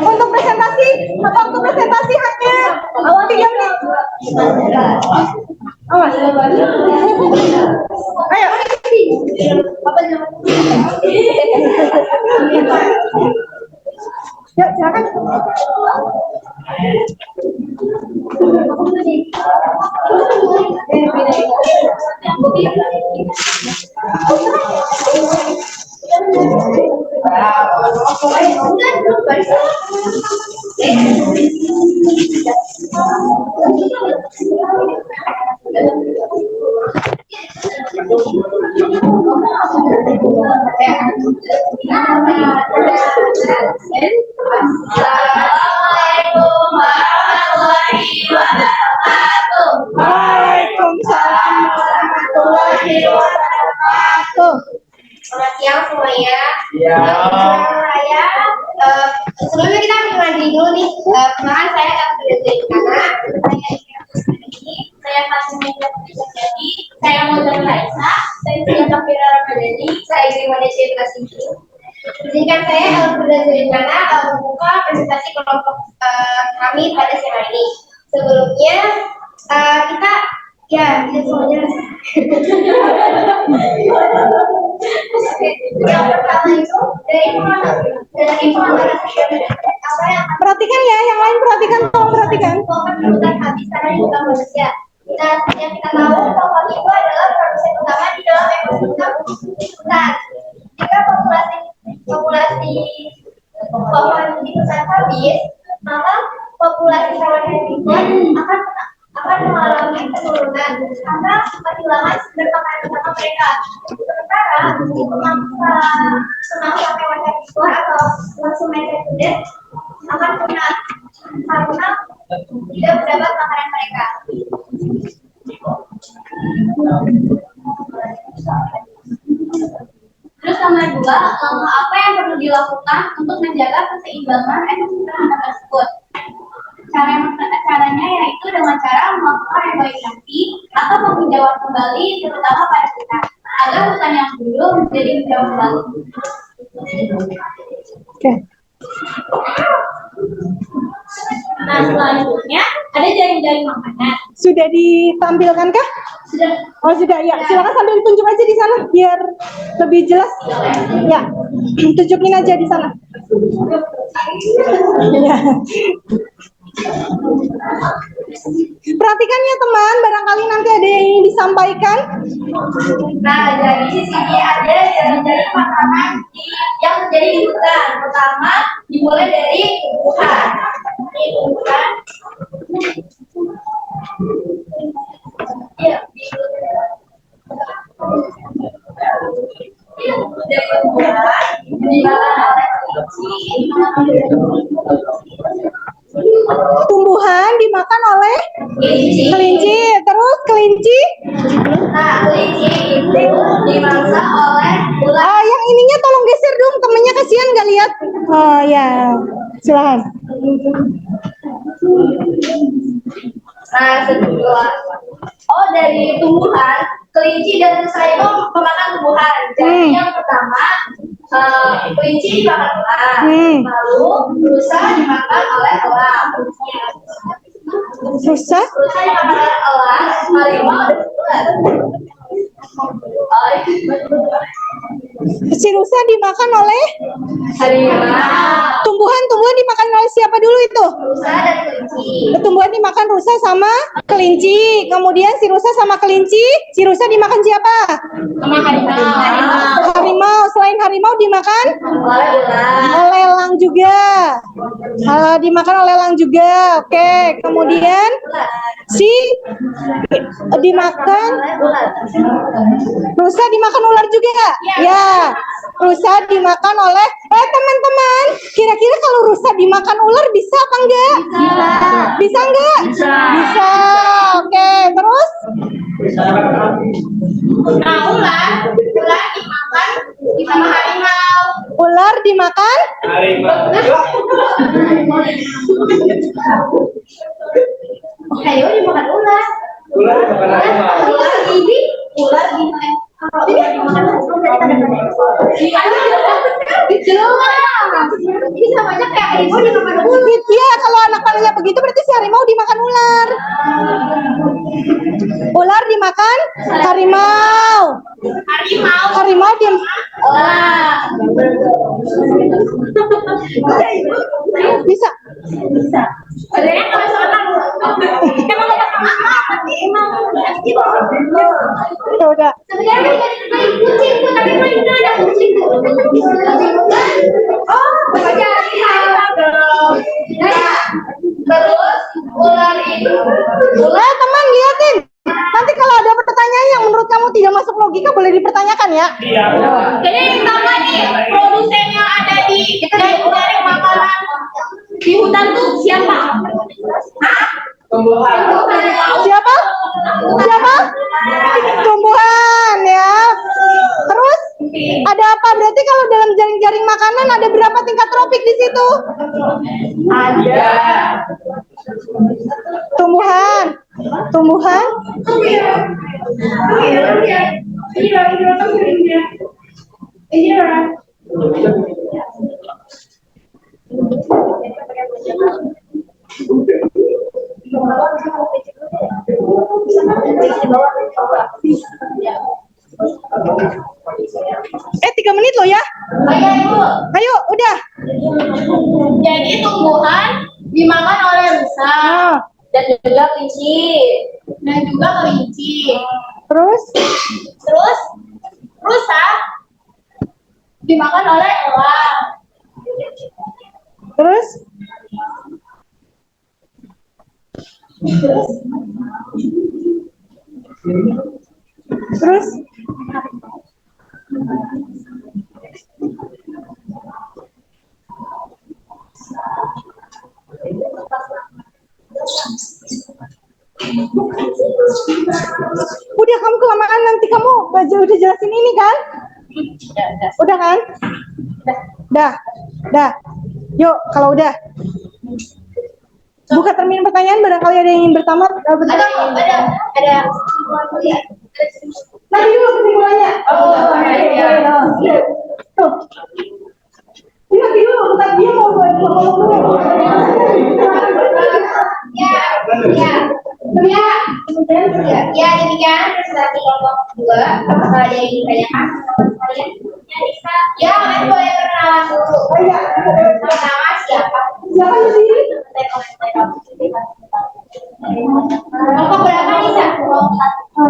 untuk presentasi. Waktu presentasi hanya 3 menit. Awas. Ayo. Yuk, silakan. Waalaikumsalam warahmatullahi wabarakatuh. Selamat siang semuanya. Ya. Saya sebelumnya kita mengenali dulu nih. Perkenalkan saya Elvira Zainana. Saya kelas 9 jadi saya Maulana Raisa. Saya Siti Kafira Ramadhani. Saya dari Malaysia kelas 7. Izinkan saya Elvira Zainana membuka presentasi kelompok kami pada siang ini. Sebelumnya kita semuanya. Yang pertama itu dari Perhatikan ya, yang lain perhatikan, tolong perhatikan. Kebutuhan habis karena juga manusia. Nah, yang kita tahu pohon itu adalah produsen utama di dalam ekosistem hutan. Jika populasi pohon di hutan habis, maka populasi hewan herbivor akan mengalami penurunan karena kehilangan sumber makanan utama mereka. Sementara semangsa hewan herbivor atau konsumen sekunder akan punah karena tidak mendapat makanan mereka. Terus nomor 2, langkah apa yang perlu dilakukan untuk menjaga keseimbangan ekosistem tersebut? Caranya yaitu dengan cara melakukan reboisasi atau penghijauan kembali, terutama pada hutan, agar hutan yang dulu menjadi hijau kembali. Oke. Nah, selanjutnya ada jaring-jaring makanan. Sudah ditampilkan kah? Sudah. Oh sudah, ya. Silakan sambil tunjuk aja di sana biar lebih jelas. Ya, tunjukin aja di sana. Ya. Perhatikan ya teman, barangkali nanti ada yang ingin disampaikan. Nah, jadi di sini ada jaring-jaring makanan yang terjadi di hutan. Pertama, dimulai dari tumbuhan. Ini tumbuhan. Iya. Dari tumbuhan, dimakan oleh Tumbuhan dimakan oleh kelinci. Terus kelinci. Nah, kelinci itu dimangsa oleh ular. Yang ininya tolong geser dong, temennya kasihan nggak lihat. Oh ya, silakan. Nah, setelah dari tumbuhan, kelinci dan rusa itu memakan tumbuhan. Jadi yang pertama, kelinci dimakan ular, lalu rusa dimakan oleh elang. Rusa? Rusa dimakan oleh elang, harimau dan ular. Si rusa dimakan oleh Harimau. tumbuhan dimakan oleh siapa dulu itu? Rusa dan kelinci. Tumbuhan dimakan rusa sama kelinci. Kemudian si rusa sama kelinci, si rusa dimakan siapa? Sama harimau. Harimau. Selain harimau dimakan Oleh ular. oleh elang juga. Dimakan oleh elang juga. Oke. Kemudian si dimakan Ular. rusa dimakan ular juga. Ya. Rusa dimakan oleh teman-teman. Kira-kira kalau rusa dimakan ular bisa apa enggak? Bisa enggak? Bisa. Oke, terus? Nah, ular dimakan Sama harimau. Ular dimakan? Ayo dimakan ular. Ular makan harimau. Ular gigi. Ular dimakan. Kalau ular dimakan harimau berarti tanda-tanda. Gitu. Ini sama aja kayak harimau dimakan ular. Iya, kalau anak panahnya begitu berarti si harimau dimakan ular. Ular dimakan harimau. Harimau. Harimau diam. Ular. Bisa. Sebenarnya kalau soalnya emang nggak pakai apa sih emang Ya udah. sebenarnya main kucing tuh tapi mainnya ada kucing tuh. Oh, baca dong. Terus ular itu Teman liatin. Nanti kalau ada pertanyaan yang menurut kamu tidak masuk logika boleh dipertanyakan ya. jadi yang pertama nih produsen yang ada di jaring makanan di hutan tuh siapa? Siapa? Siapa? Tumbuhan ya. Terus ada apa? Berarti kalau dalam jaring-jaring makanan ada berapa tingkat tropik di situ? Ada. Tumbuhan. Tumbuhan. Eh, 3 menit loh ya. Ayo ibu. Ayo, udah. Jadi tumbuhan dimakan oleh rusa dan juga kelinci dan juga kelinci. Terus Terus rusa dimakan oleh elang. terus terus udah, kamu kelamaan, nanti kamu baju udah jelasin ini kan? Udah kan? Dah. Yuk, kalau udah. Buka termin pertanyaan, barangkali ada yang ingin bertanya. Ada. Nanti dulu kesimpulannya. Iya. Tuh. Ini nanti dulu, bukan dia mau ngomong dulu. Ya, demikian presentasi kelompok 2. Apakah ada yang ditanyakan kalian? Ya, kalian boleh perkenalan dulu. Pertama siapa? Siapa di sini? Kelompok berapa nih, Sa? Kelompok 1.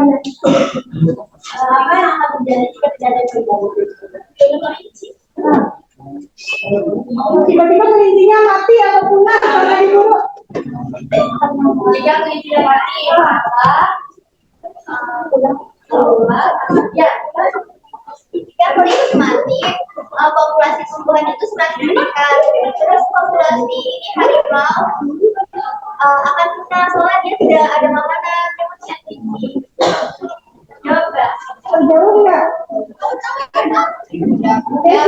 Apa yang akan terjadi jika terjadi kelinci? Tiba-tiba kelincinya mati atau punah karena diburu. Jika kelinci mati, maka ya, jika kelinci mati, populasi tumbuhan itu semakin meningkat. Terus populasi ini harimau akan punah soalnya dia tidak ada makanan yang manusia tinggi. Coba. Terjauh enggak? Ya,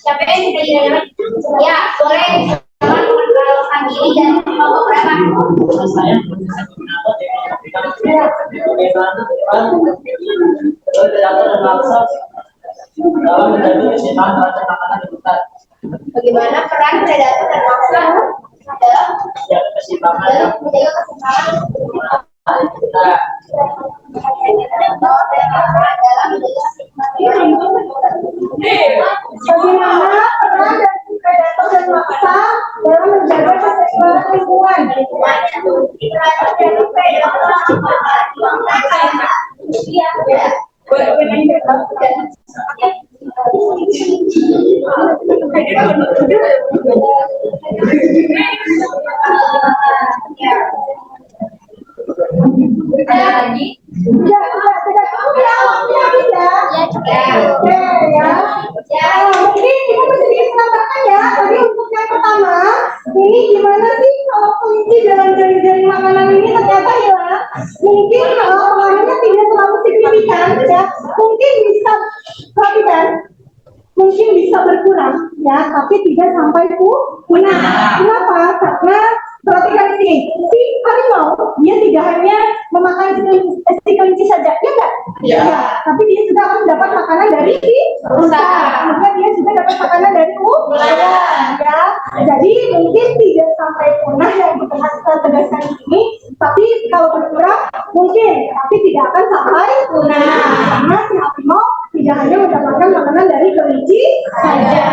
siapa yang tidak didengar? Ya, boleh. Perkenalkan diri dan kelompok berapa? Bagaimana peran predator dan mangsa dalam menjaga keseimbangan? Bagaimana peran dari predator dan mangsa dalam menjaga keseimbangan lingkungan? Ada lagi? Tidak tahu ya, tidak bisa. Oke ya. Mungkin kita sedikit menambahkan ya. Tadi untuk yang pertama, ini gimana sih kalau kelinci dalam jaring-jaring makanan ini ternyata hilang? Mungkin pengaruhnya tidak terlalu signifikan ya. Mungkin bisa perhatikan. mungkin bisa berkurang ya, tapi tidak sampai punah. Kenapa? Karena perhatikan ini, si harimau dia tidak hanya memakan si kelinci saja, ya enggak? Ya. Tapi dia juga akan mendapat makanan dari si rusa. Kemudian dia juga dapat makanan dari ular. Ya, jadi mungkin tidak sampai punah yang tegaskan ini, tapi kalau berkurang mungkin, tapi tidak akan sampai punah. Karena si harimau tidak hanya mendapatkan makanan dari kelinci saja,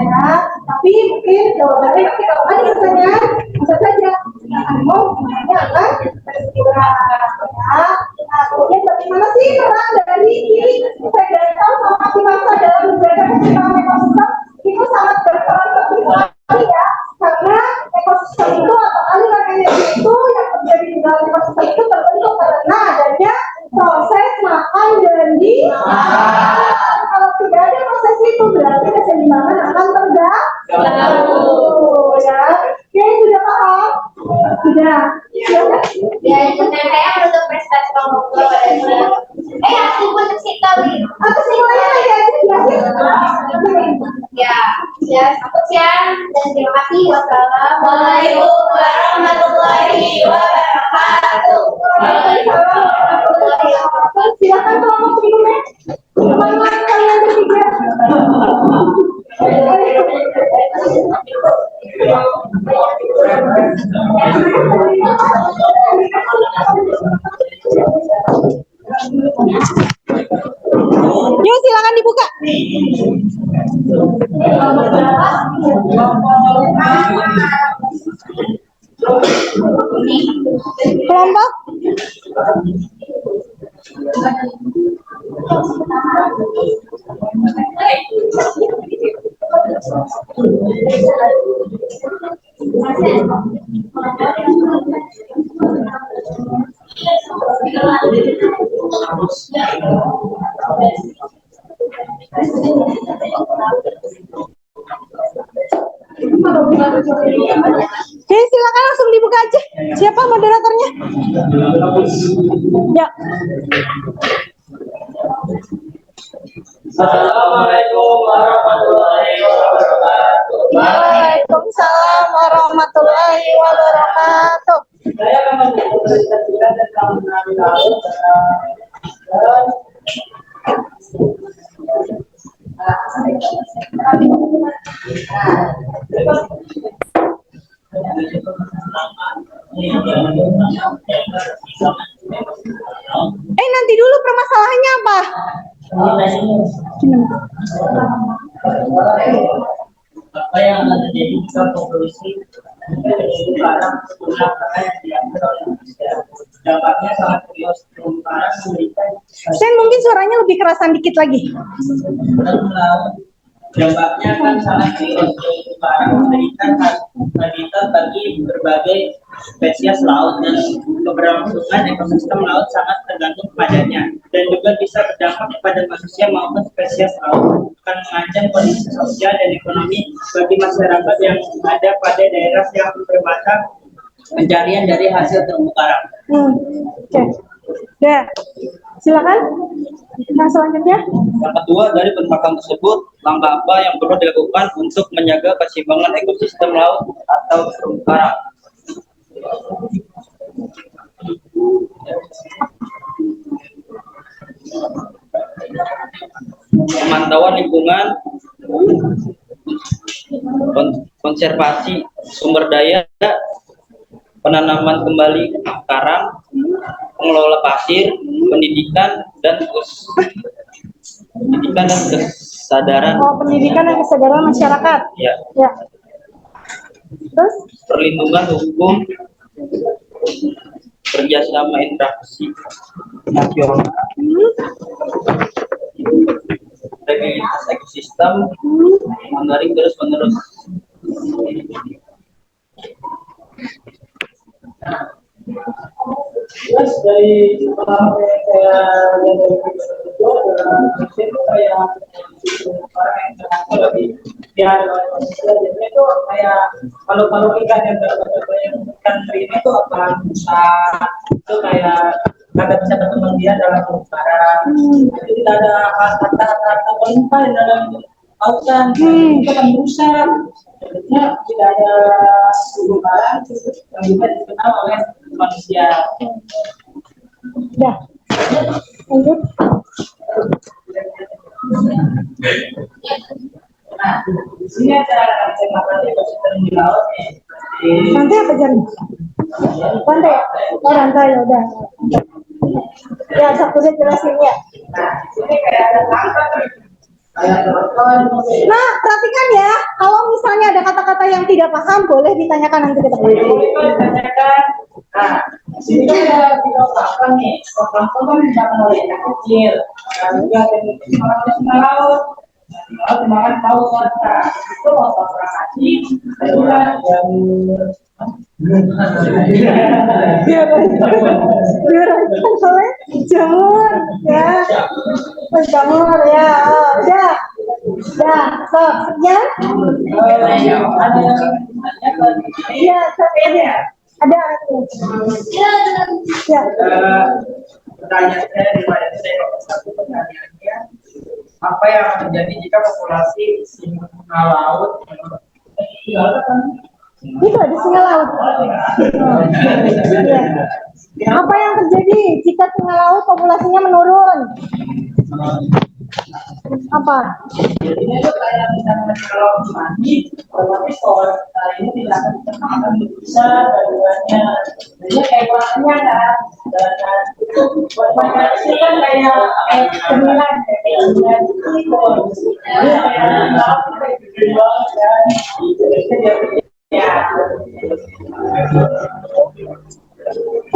ya. Tapi mungkin jawabannya nanti kalau ada pertanyaan bisa saja harimau sebenarnya akan berkurang, ya. Nah, kemudian bagaimana sih peran dari kiri predator sama mangsa dalam menjaga keseimbangan ekosistem? Itu sangat berperan penting sekali ya, karena ekosistem itu atau aliran energi itu yang terjadi di dalam ekosistem itu terbentuk karena adanya proses makan dan dimakan. Kalau tidak ada proses itu berarti keseimbangan akan terganggu, ya. Oke, sudah paham? Sudah. Ya, dengan saya menutup prestasi kelompok pada bulan. Aku pun sekali. Atau semuanya lagi aja jelasin. Ya, selamat siang dan terima kasih. Wassalamualaikum warahmatullahi wabarakatuh. Silakan kelompok berikutnya. Semangat kalian bertiga. Yuk silakan dibuka. Kelompok. Oke, silakan langsung dibuka aja. Siapa moderatornya? Ya. Assalamualaikum warahmatullahi wabarakatuh. Waalaikumsalam warahmatullahi wabarakatuh. Saya akan mempresentasikan tentang mengenai Nanti dulu permasalahannya apa? apa yang akan terjadi jika polusi sekarang yang diambil oleh manusia. Dampaknya sangat serius terumbu karang memberikan Sen, mungkin suaranya lebih kerasan dikit lagi. dampaknya kan sangat serius terumbu karang memberikan habitat bagi berbagai spesies laut dan keberlangsungan ekosistem laut sangat tergantung kepadanya dan juga bisa berdampak kepada manusia maupun spesies laut, akan mengancam kondisi sosial dan ekonomi bagi masyarakat yang ada pada daerah yang berbatasan pencarian dari hasil terumbu karang. Oke. Ya. Silakan. Nah, selanjutnya. Yang kedua, dari pembahasan tersebut, langkah apa yang perlu dilakukan untuk menjaga keseimbangan ekosistem laut atau terumbu karang? Pemantauan lingkungan, konservasi sumber daya, penanaman kembali karang, pengelola pasir, pendidikan dan kesadaran. Pendidikan dan kesadaran masyarakat. Ya. Ya. Terus? Perlindungan hukum, kerjasama interaksi nasional, stabilitas ekosistem, monitoring terus menerus. Terus dari pengalaman yang saya lihat dari itu adalah itu kayak orang yang lebih dia jadi itu kayak kalau ikan yang yang ikan teri itu akan bisa itu kayak agak bisa berkembang dia dalam karang. Jadi tidak ada kata-kata penumpang dalam lautan, itu akan rusak. Sebenarnya tidak ada perubahan yang juga dikenal oleh manusia. Ya. Lanjut. Nah, di sini ada kacamata ekosistem di laut nih. Rantai apa jaring? Rantai. Oh, rantai ya udah. Ya, satu deh jelasin ya. Nah, di sini kayak ada tangkap nih. Kayak teman-teman. Nah, perhatikan ya, kalau misalnya ada kata-kata yang tidak paham, boleh ditanyakan nanti ke depan. Boleh ditanyakan. Nah, di sini kan ada plankton nih. Plankton kan dimakan oleh ikan kecil. Nah, juga ada dimakan oleh singa laut. Laut dimakan paus warta. Itu otot rakasi. Itulah yang Diuraikan oleh jamur, ya. Jamur, ya. Oh, udah. Udah, so, sekian. ada yang ditanyakan. Iya, Ya. ada. Ya. Pertanyaan saya di saya satu pertanyaannya, apa yang terjadi jika populasi singa laut Itu ada singa laut. Ya. Apa yang terjadi jika singa laut populasinya menurun? Apa? Jadinya itu kayak misalnya kalau mati, otomatis kalau ini tidak akan akan besar kandungannya. Jadinya kayak warnanya kan, dan itu buat mereka itu kan kayak cemilan, kayak cemilan itu. Jadi kayak laut itu kayak gede banget kan, jadi ya.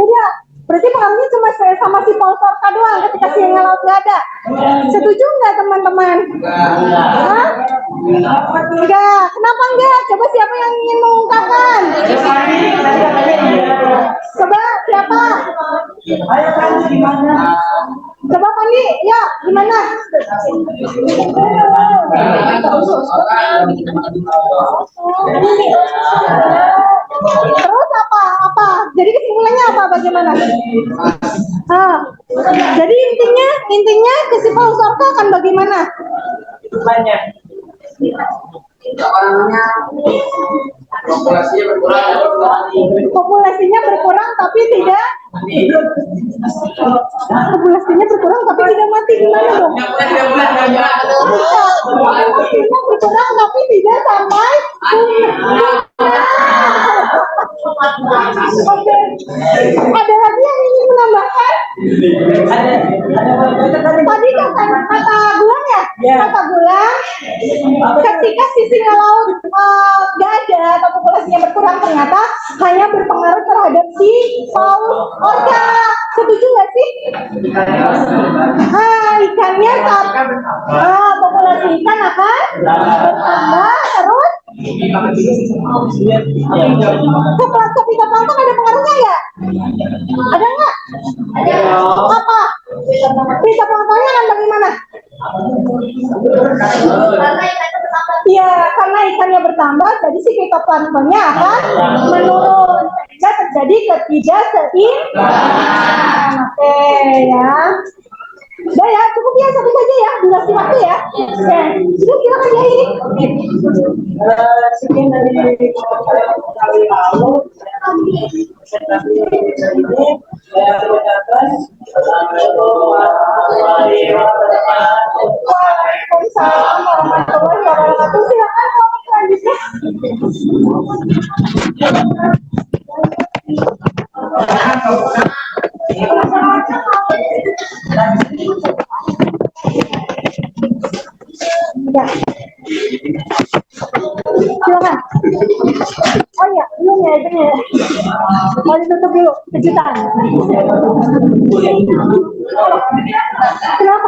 Udah, berarti pengaruhnya cuma saya sama si Paus Orca doang ketika singa laut nggak ada. Setuju nggak teman-teman? Hah? Enggak. Kenapa enggak? Coba siapa yang ingin mengungkapkan? Coba siapa? Ayo kan gimana? Coba Pandi, ya gimana? Terus apa? Apa? Jadi kesimpulannya apa? Bagaimana? Jadi intinya kesimpulan Sorka akan bagaimana? Banyak. Orangnya populasinya berkurang tapi tidak mati, gimana dong? Populasinya berkurang tapi tidak sampai Oke. Ada lagi yang ingin menambahkan? Tadi kata Gulang ya? Kata Gulang, ketika si singa laut nggak ada atau populasinya berkurang, ternyata hanya berpengaruh terhadap si Paus Orca. Setuju nggak sih? Ikannya populasi ikan akan bertambah terus. Ke fitoplankton ada pengaruhnya nggak? Ada nggak? Apa? Fitoplanktonnya akan bagaimana? Iya, karena ikannya bertambah, jadi si fitoplanktonnya akan menurun. Sehingga terjadi ketidakseimbangan. Oke ya. Udah ya, cukup ya, satu saja ya, durasi waktu ya. Oke, sudah silakan ya ini. Sekian dari kali lalu, presentasi ini saya ucapkan Assalamualaikum warahmatullahi wabarakatuh. Waalaikumsalam warahmatullahi wabarakatuh. Silakan topik selanjutnya. Ya. Silakan. Oh iya, belum ya itu ya. Mau ditutup dulu kejutan. Kenapa?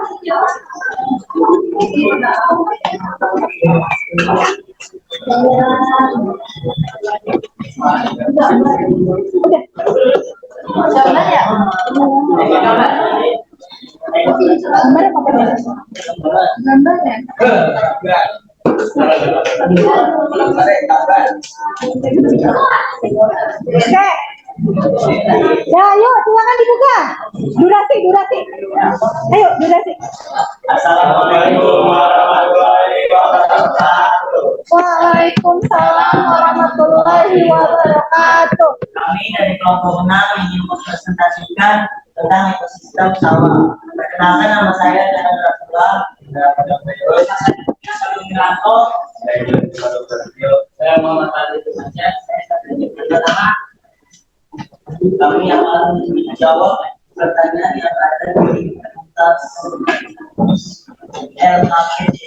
Udah. Gambar ya? Gambar apa? Gambar ya? Oke. Ya, yuk silakan dibuka. Durasi. Ayo, durasi. Assalamualaikum warahmatullahi wabarakatuh. Waalaikumsalam warahmatullahi wabarakatuh. Kami dari kelompok 6 ingin mempresentasikan tentang ekosistem sawah. Perkenalkan, nama saya Dana Rasulullah. Saya Muhammad Fadil Tumansyah. Pertama, kami akan menjawab pertanyaan yang ada di atas LHPD.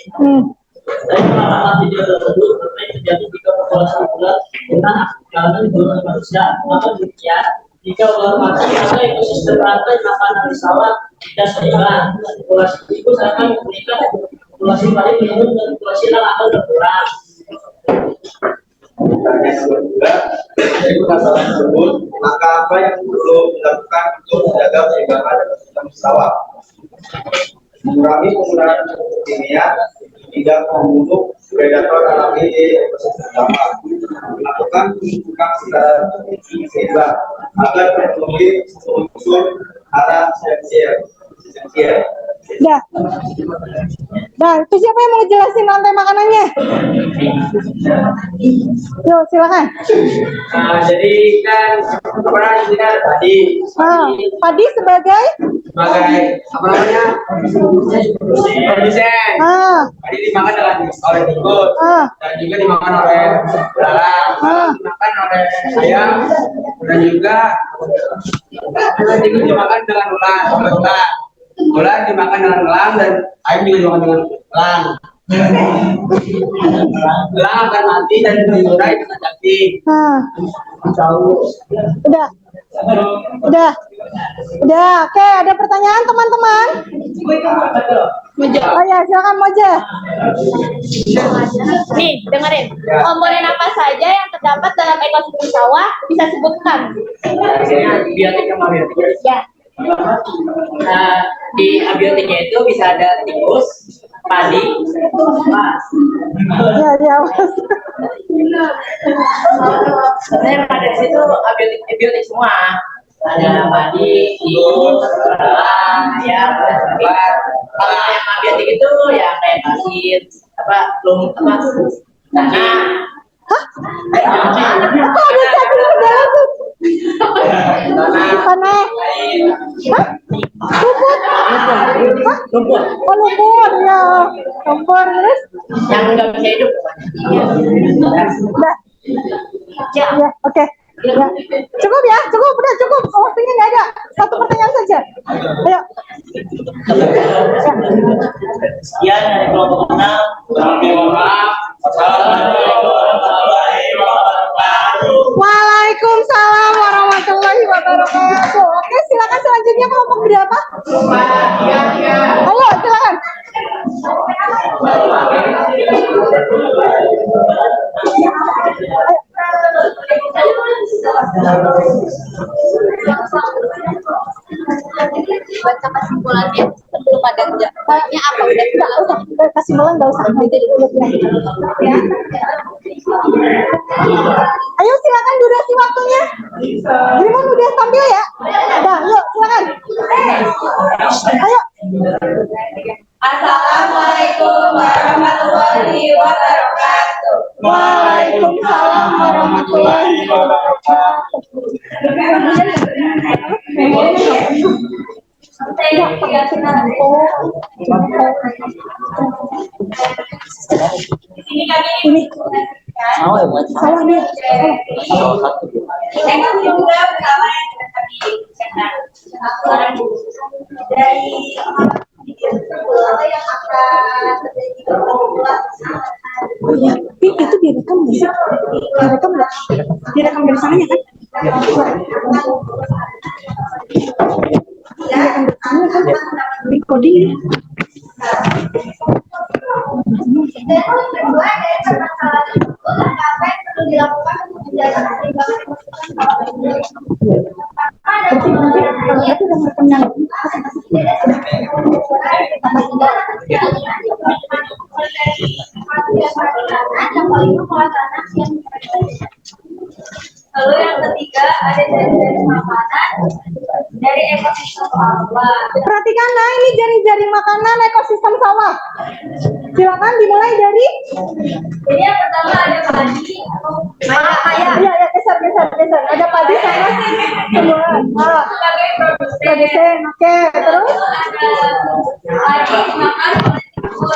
Dari pengalaman video tersebut, terjadi jika populasi ular dengan aktivitas gunung manusia, maka demikian jika ular mati atau ekosistem rantai makanan di sawah tidak seimbang, populasi itu akan meningkat, populasi paling menurun dan populasi lang akan berkurang. Dari masalah tersebut, maka apa yang perlu dilakukan untuk menjaga keseimbangan ekosistem sawah? Mengurangi penggunaan pupuk kimia, tidak membunuh predator alami di ekosistem sawah, melakukan pemupukan secara seimbang agar terpenuhi unsur hara esensial. Dah, itu siapa yang mau jelasin rantai makanannya? Yuk, silakan. Jadi kan pernah kita tadi Padi sebagai apa namanya produsen. Tadi dimakan oleh tikus dan juga dimakan oleh belalang, dimakan oleh ayam dan juga tikus dimakan dengan ular dimakan dengan elang dan ayam juga dimakan dengan elang. Elang akan mati dan diurai dengan cacing. Udah. Oke, ada pertanyaan teman-teman? Oh ya, silakan Moja. Nih, dengerin. Komponen apa saja yang terdapat dalam ekosistem sawah bisa sebutkan? Biotik sama abiotik. Ya. Di abiotiknya itu bisa ada tikus, padi, emas. Ya, Sebenarnya pada di situ abiotik semua. Ada padi, tikus, belalang, ayam, buat. Kalau yang abiotik itu ya kayak pasir, tanah. Apa ada cacing ke dalam tuh? Tanah. Rumput. Oh, lumpur ya. Lumpur terus? Yang nggak bisa hidup. Udah. Ya, oke. Ya. Cukup ya, udah cukup. Waktunya nggak ada. Satu pertanyaan saja. Ayo. Sekian dari kelompok 6. Waalaikumsalam warahmatullahi wabarakatuh. Oke, silakan selanjutnya kelompok berapa? Ayo, silakan. Baca kesimpulannya sebelum ada jawabannya apa udah Kesimpulan nggak usah. Ya. Ayo silakan durasi waktunya. Gimana udah tampil ya? Nah, yuk silakan. Ayo. Assalamualaikum warahmatullahi wabarakatuh. Waalaikumsalam warahmatullahi wabarakatuh. Di sini kami Salah nih. juga pertama yang sudah kami bicarakan dari yang akan terjadi Oh iya, itu direkam nggak sih? Direkam nggak? Direkam dari sananya kan? Direkam dari sananya kan? Recording. dan kedua dari permasalahan itu apa yang perlu dilakukan untuk menjaga keseimbangan ekosistem sawah ini. Berarti udah merekam yang Lalu yang ketiga ada dari makanan dari ekosistem sawah Perhatikan, nah ini jaring-jaring makanan ekosistem sawah. Silakan dimulai dari. Jadi yang pertama ada padi, Iya, geser. Ada padi sama tumbuhan. sebagai produsen. Produsen, oke. Terus? Ada padi makan oleh tikus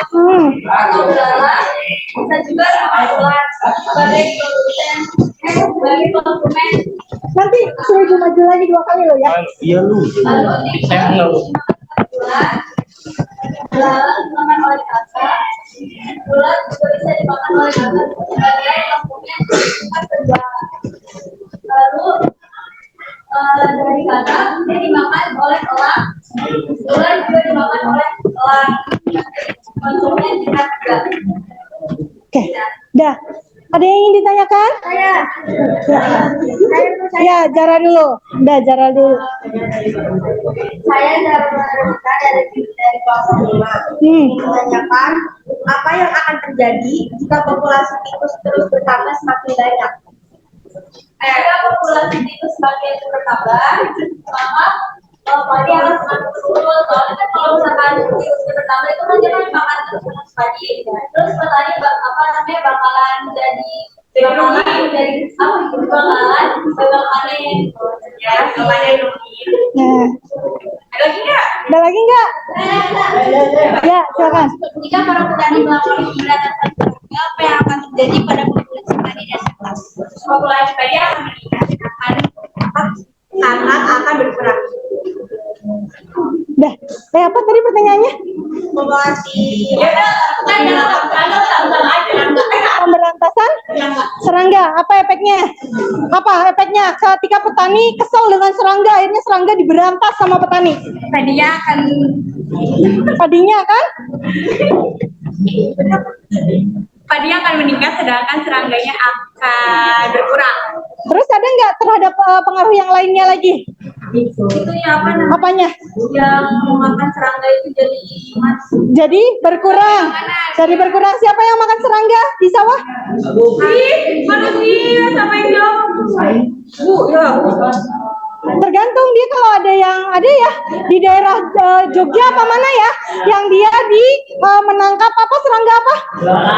atau belalang, dan juga hewan sebagai produsen, sebagai konsumen. Nanti suruh maju lagi 2 kali loh ya. Iya lu. Lalu tikus belalang dimakan oleh kakak, ular juga bisa dimakan oleh kakak sebagai konsumen kerja. Lalu dari kakak dia dimakan oleh elang, ular juga dimakan oleh elang, konsumen kerja. Oke, dah. Ada yang ingin ditanyakan? Ya, Jara dulu. Jara dulu. Saya dari kelas 5 menanyakan apa yang akan terjadi jika populasi tikus terus bertambah semakin banyak. Jika populasi tikus semakin bertambah, maka padi akan semakin turun. Soalnya kan kalau misalkan tikus bertambah itu kan dia kan makan terus padi, terus petani bakalan jadi bakalan panen. Ya, panen mungkin. Nah, Ada lagi nggak? ada lagi nggak? Ya, silakan. Jika para petani melakukan pemberantasan harga, apa yang akan terjadi pada populasi padi dan setas? Populasi padi akan meningkat, akan berkurang. Dah. Apa tadi pertanyaannya? Populasi. Ya udah, Pemberantasan serangga. Apa efeknya? Apa efeknya ketika petani kesel dengan serangga, akhirnya serangga diberantas sama petani? Padinya akan meningkat, sedangkan serangganya akan berkurang. Terus ada nggak terhadap pengaruh yang lainnya lagi? Itu ya apa namanya? Apanya? Yang makan serangga itu jadi mati. Jadi berkurang. Siapa yang makan serangga di sawah? Manusia, siapa yang jawab? Tergantung dia, kalau ada ya di daerah Jogja apa mana ya, yang dia menangkap serangga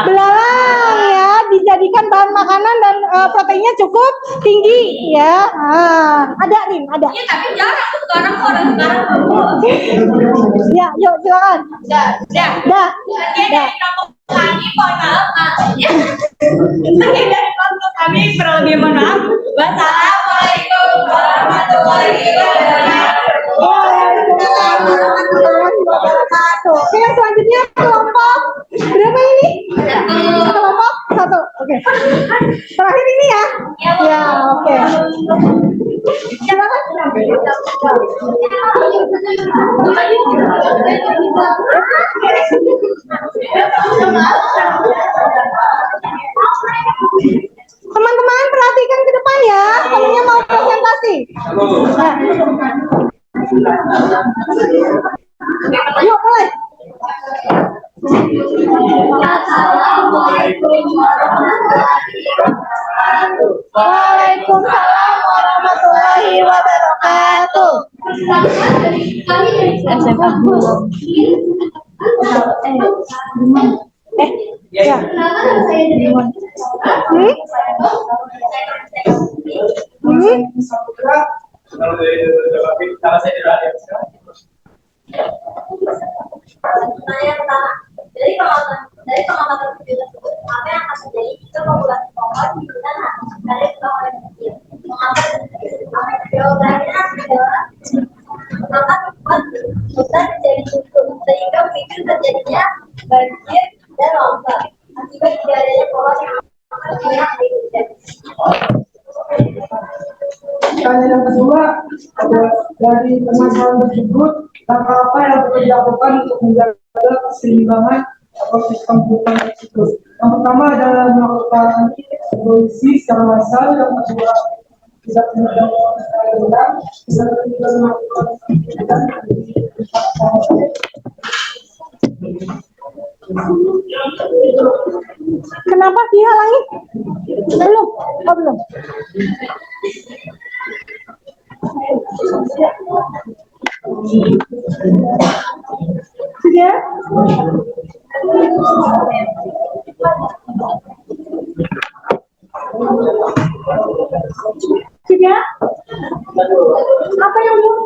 belalang ya, dijadikan bahan makanan dan proteinnya cukup tinggi ya. Ada. Iya, tapi jarang sekarang orang sekarang. Ya, yuk silakan. Dah. Dari kelompok kami, mohon maaf. Dari kelompok kami, lebih mohon maaf. Wassalamualaikum warahmatullahi wabarakatuh. Oke, yang selanjutnya kelompok berapa ini? Kelompok 1. Oke. Terakhir ini ya? Ya, oke. Silakan. Teman-teman perhatikan ke depan ya, temennya mau presentasi. Yuk mulai. Waalaikumsalam warahmatullahi wabarakatuh. Ya. Dari pengamatan video tersebut, apa yang akan terjadi jika populasi pohon di tanah dari pohon kecil? Jawabannya adalah akan membuat hutan menjadi subur, sehingga memicu terjadinya banjir dan longsor akibat tidak adanya pohon yang banyak di hutan. Pertanyaan yang kedua, dari permasalahan tersebut, langkah apa yang perlu dilakukan untuk menjaga keseimbangan ekosistem hutan tersebut? Yang pertama adalah melakukan evolusi secara massal, yang kedua tidak menjaga keseimbangan, bisa juga melakukan Kenapa dihalangi? Belum. Sudah? Sudah? Apa yang belum?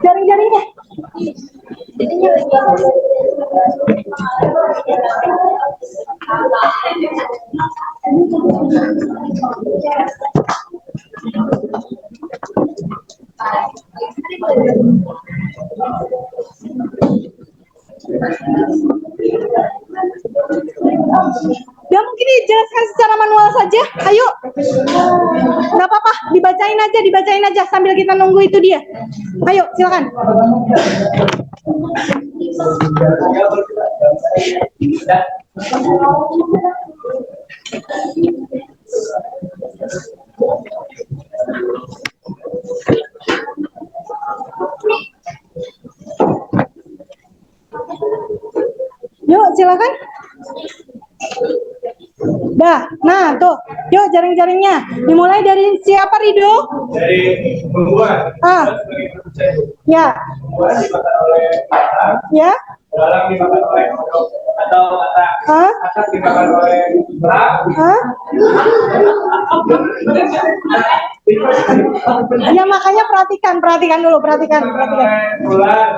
Jaring-jaringnya? Ya mungkin dijelaskan secara manual saja. Ayo, nggak apa-apa, dibacain aja sambil kita nunggu itu dia. Ayo, silakan. Yuk, silakan. Dah, nah tuh, yuk jaring-jaringnya. Dimulai dari siapa, Rido? Dari pembuat. Ya. Pembuat dimakan oleh batang, Ya. dalam dimakan oleh kodok atau mata, atas dimakan oleh berak. Ya makanya perhatikan dulu, perhatikan. Bulan.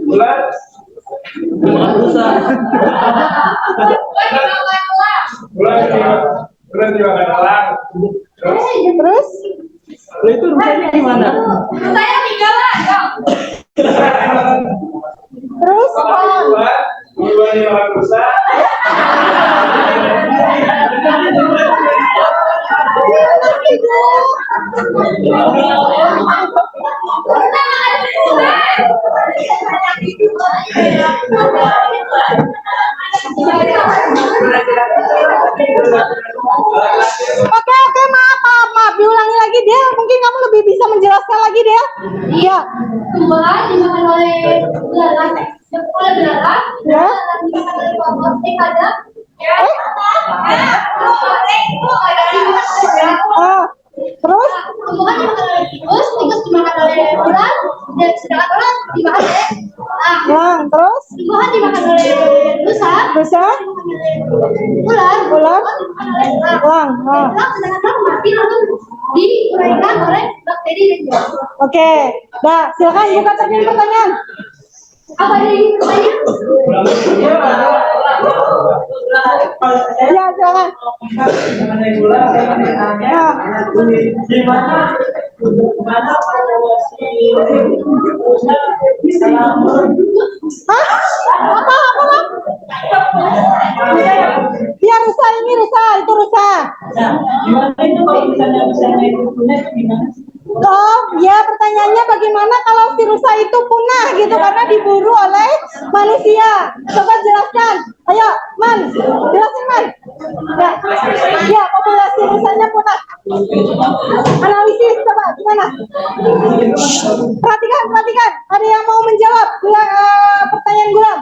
Bulan. Bulan dimakan elang. Terus? Itu rusanya gimana? Saya tinggalan. Terus? Bulan dimakan rusa. Oke, maaf, diulangi lagi dia. Mungkin kamu lebih bisa menjelaskan lagi dia. Iya. Tumbuhan dimakan oleh belalang, Ya. dimakan oleh komposting ada. Terus? Tumbuhan dimakan oleh tikus dimakan oleh ular, dan sedangkan ular dimakan oleh elang. Terus? Tumbuhan dimakan oleh rusa, ular dimakan oleh elang. Sedangkan elang mati lalu diuraikan oleh bakteri dan virus. Oke. Dah, silakan buka cermin pertanyaan. Apa ini pertanyaan? Ya, silakan. Apa? Ya, rusa, itu rusa. Gimana itu kalau misalnya itu punah gimana? Oh, ya pertanyaannya bagaimana kalau si rusa itu punah gitu karena diburu oleh manusia? Coba jelaskan. Ayo, Man, jelasin, Man. Ya, populasi rusanya punah. Analisis, coba gimana? Perhatikan. Ada yang mau menjawab pertanyaan Gulam?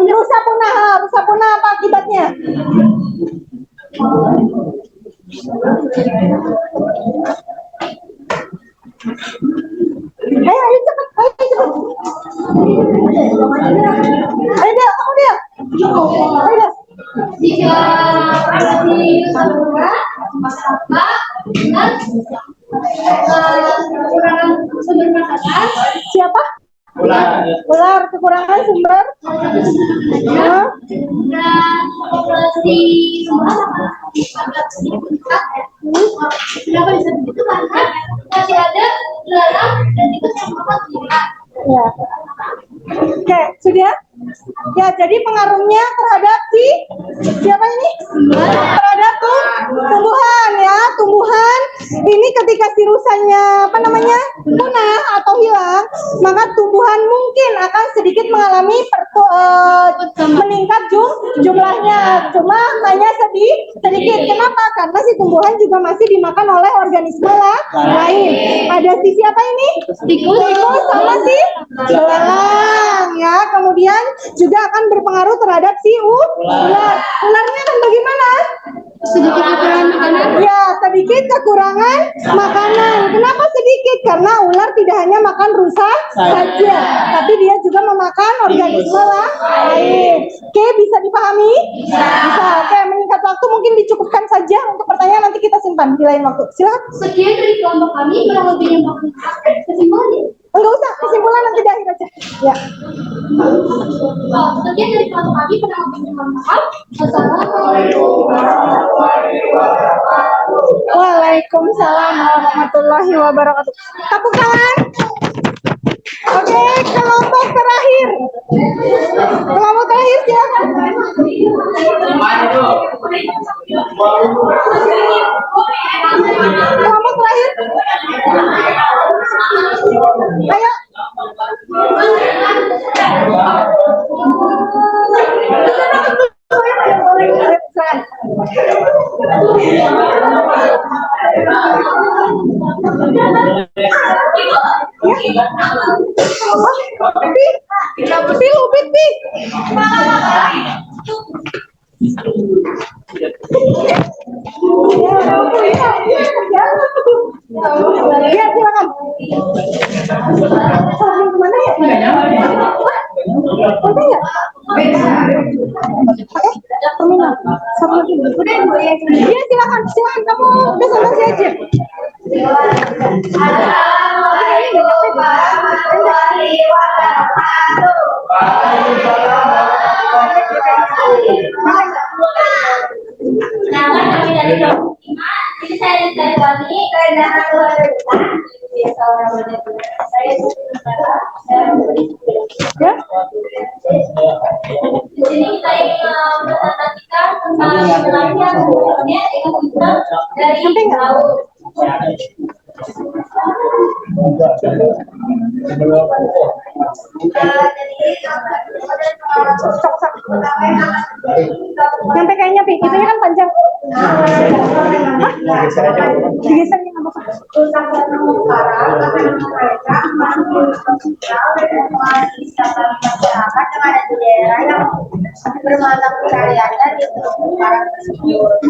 Rusa punah apa akibatnya? Ayo cepet. Ayo dia, kamu dia. Ayo dia. Jika di saluran dan kekurangan sumber makanan, Siapa? Ular kekurangan sumber. dan populasi semua agak sedikit meningkat. Kenapa bisa begitu? Karena masih ada belalang dan tikus yang makan ikan. Ya. Oke, sudah? Ya, jadi pengaruhnya terhadap siapa ini? Terhadap tumbuhan ya, tumbuhan. Ini ketika si rusanya punah atau hilang, maka tumbuhan mungkin akan sedikit mengalami meningkat jumlahnya. Cuma hanya sedikit. Kenapa? Karena si tumbuhan juga masih dimakan oleh organisme lain. Ada si siapa ini? Tikus sama si belalang ya. Kemudian juga akan berpengaruh terhadap si ular. Ularnya kan bagaimana? Sedikit kekurangan makanan. Ya, sedikit kekurangan makanan. Kenapa sedikit karena ular tidak hanya makan rusa saja, tapi dia juga memakan organisme lain. Oke, bisa dipahami? Bisa. Oke, meningkat waktu mungkin dicukupkan saja untuk pertanyaan, nanti kita simpan di lain waktu. Silakan. Sekian dari kelompok kami, kurang lebihnya kesimpulannya. Enggak usah, kesimpulan nanti di akhir aja. Ya. Sekian dari kelompok kami, kurang lebihnya mohon maaf. Wassalamualaikum. Waalaikumsalam warahmatullahi wabarakatuh. Tepuk tangan. Oke, kelompok terakhir. Kelompok terakhir silakan. Kelompok terakhir. Ayo. Ya, silakan. Kemana ya? Ada ya? Terminal. Satu lagi. Iya, silakan. Silakan kamu udah selesai aja. Assalamualaikum warahmatullahi wabarakatuh. Nama kami dari kelompok 5. Jadi saya dari kami kerendahan luar biasa. Biasa orang benar-benar. Saya Ya. di sini kita ingin mempresentasikan tentang penelitian sebelumnya dengan sistem dari laut. Sampai kayaknya Pi, itunya kan panjang. Hah? Digeser yang apa?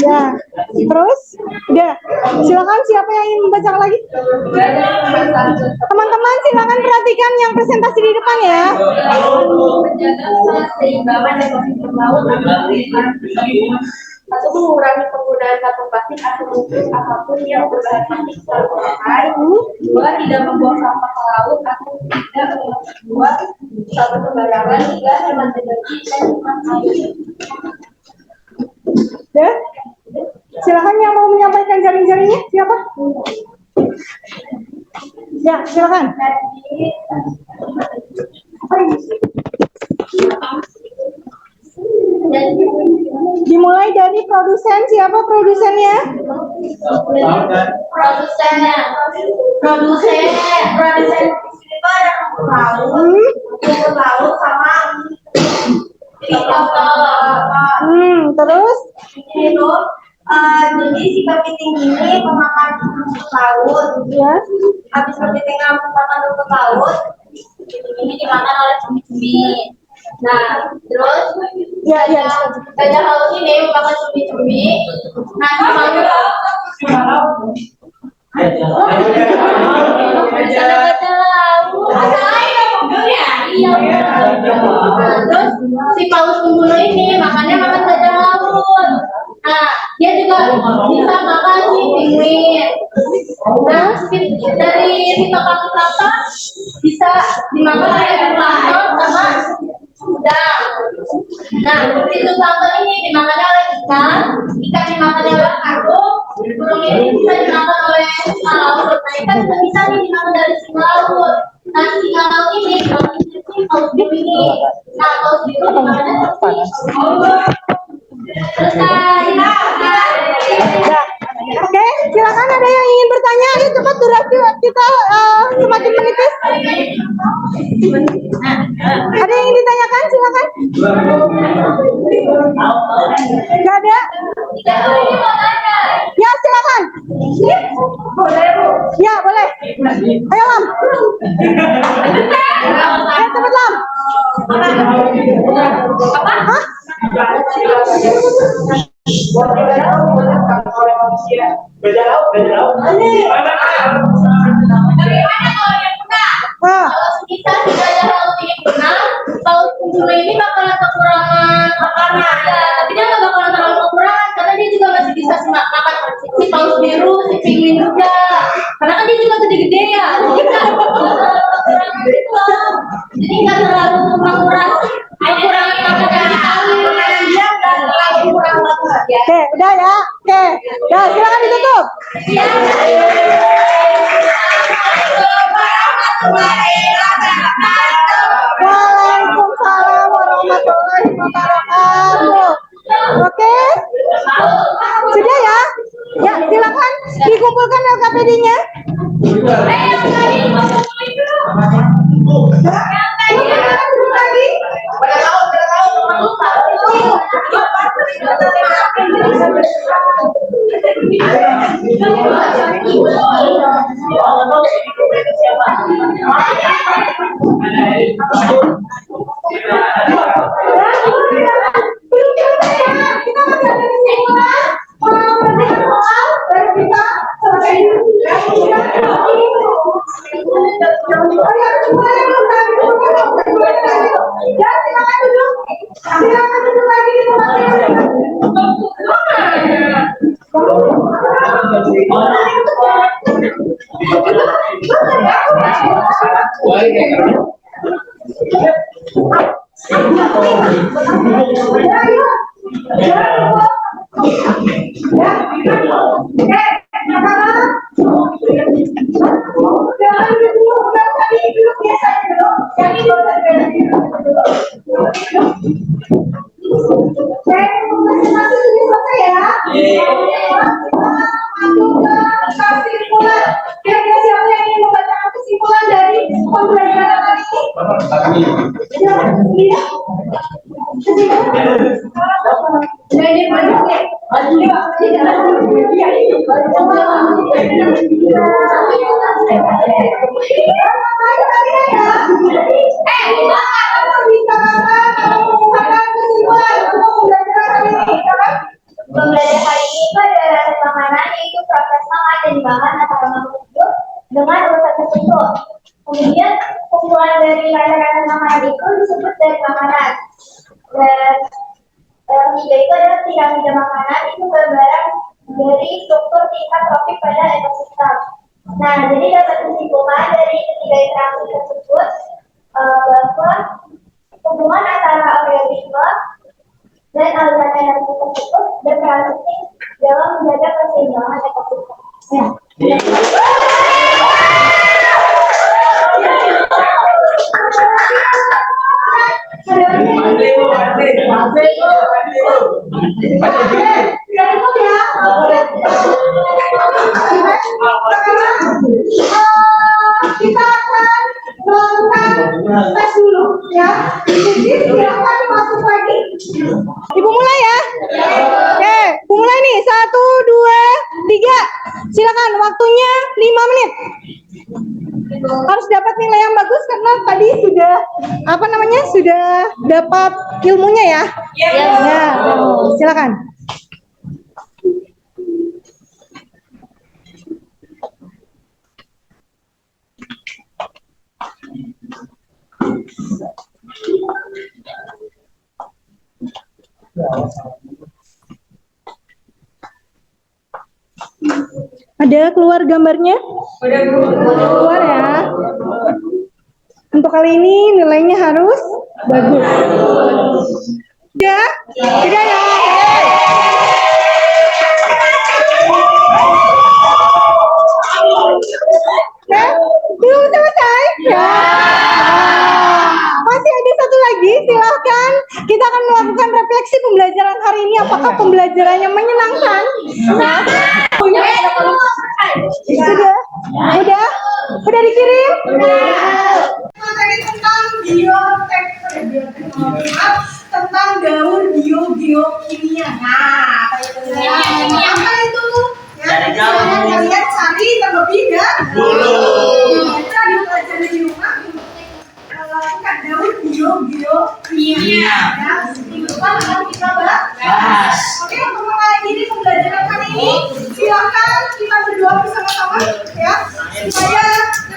Ya, terus, udah. Silakan siapa yang ingin membaca lagi? Teman-teman silakan perhatikan yang presentasi di depan ya. Satu, mengurangi penggunaan kantong plastik atau bungkus apapun yang berbahan plastik secara berkali. Dua, tidak membuang sampah ke laut atau tidak membuang sampah sembarangan. Tiga, hemat energi dan hemat air. Ya. Silakan yang mau menyampaikan jaring-jaringnya siapa? Ya, silakan. Dimulai dari produsen, siapa produsennya? Produsennya, produsen itu ada laut sama Terus? itu jadi si kepiting ini pemakan rumput laut. Ya. Habis kepiting makan rumput laut, ini dimakan oleh cumi-cumi. Nah, terus Ya, ya. gajah laut ini makan cumi-cumi. Nah, gajah laut. Iya. Terus si paus pembunuh ini makannya makan gajah laut. Nah, dia juga bisa makan si penguin. Nah, dari fitoplankton bisa dimakan oleh plankton sama udang. Nah, fitoplankton ini dimakan oleh ikan dimakan oleh karbon, burung ini bisa dimakan oleh laut. Nah, ikan juga bisa nih dimakan dari singa laut. Nah, singa laut ini paus biru ini. Nah, paus biru dimakannya seperti selesai. Ya. Oke, silakan ada yang ingin bertanya. Ayo cepat, durasi kita semakin menipis. Ada yang ingin ditanyakan? Silakan. Gak ada? Ya, silakan. Ya, boleh. Ayo, Lam. Ayo, cepat, Lam. Hah? Beda laut. silakan ditutup. Waalaikumsalam warahmatullahi wabarakatuh. Oke, sudah ya? Ya, silakan dikumpulkan LKPD-nya. Kesimpulan dari pembelajaran hari ini. Pembelajaran hari ini itu adalah pemahaman yaitu proses makan dan dimakan antara makhluk hidup dengan urusan tertentu. Kemudian kumpulan dari kata-kata makanan itu disebut dari makanan. Dan ketiga itu adalah piramida makanan, itu gambaran dari struktur tingkat tropik pada ekosistem. Nah, jadi dapat kesimpulan dari ketiga interaksi tersebut bahwa hubungan antara organisme dan aliran energi tersebut berperan penting dalam menjaga keseimbangan ekosistem. Ya. Kita akan melakukan tes dulu ya. Jadi silakan masuk lagi. Ibu mulai ya. Oke, mulai nih 1, 2, 3. Silakan, waktunya 5 menit. Harus dapat nilai yang bagus karena tadi sudah sudah dapat ilmunya ya. Ya, silakan. Ada keluar gambarnya? Keluar ya. Untuk kali ini nilainya harus bagus. Ya? Tidak ya? Belum selesai? Ya. Masih ada satu lagi, silahkan. Kita akan melakukan refleksi pembelajaran hari ini. Apakah pembelajarannya menyenangkan? Sudah? Udah dikirim? Materi tentang tentang daur biokimia. Nah, apa itu? Ya, kalian cari terlebih dahulu. Kita dipelajari di rumah. Melakukan daur biokimia. Ya, minggu depan akan kita bahas. Oke, untuk mengakhiri pembelajaran kali ini, silakan kita berdoa bersama-sama ya, supaya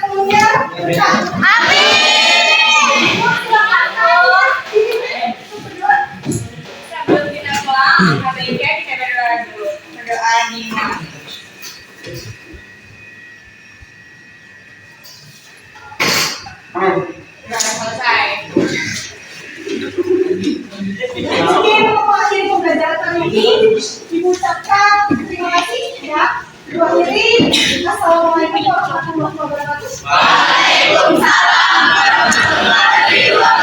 ilmunya berkah. Amin. Sambil kita pulang, kita berdoa dulu. Berdoa di mana? Sudah selesai. Oke, untuk mengakhiri pembelajaran kali ini, diucapkan terima kasih Ya. Akhiri, Assalamualaikum warahmatullahi wabarakatuh. Waalaikumsalam warahmatullahi wabarakatuh.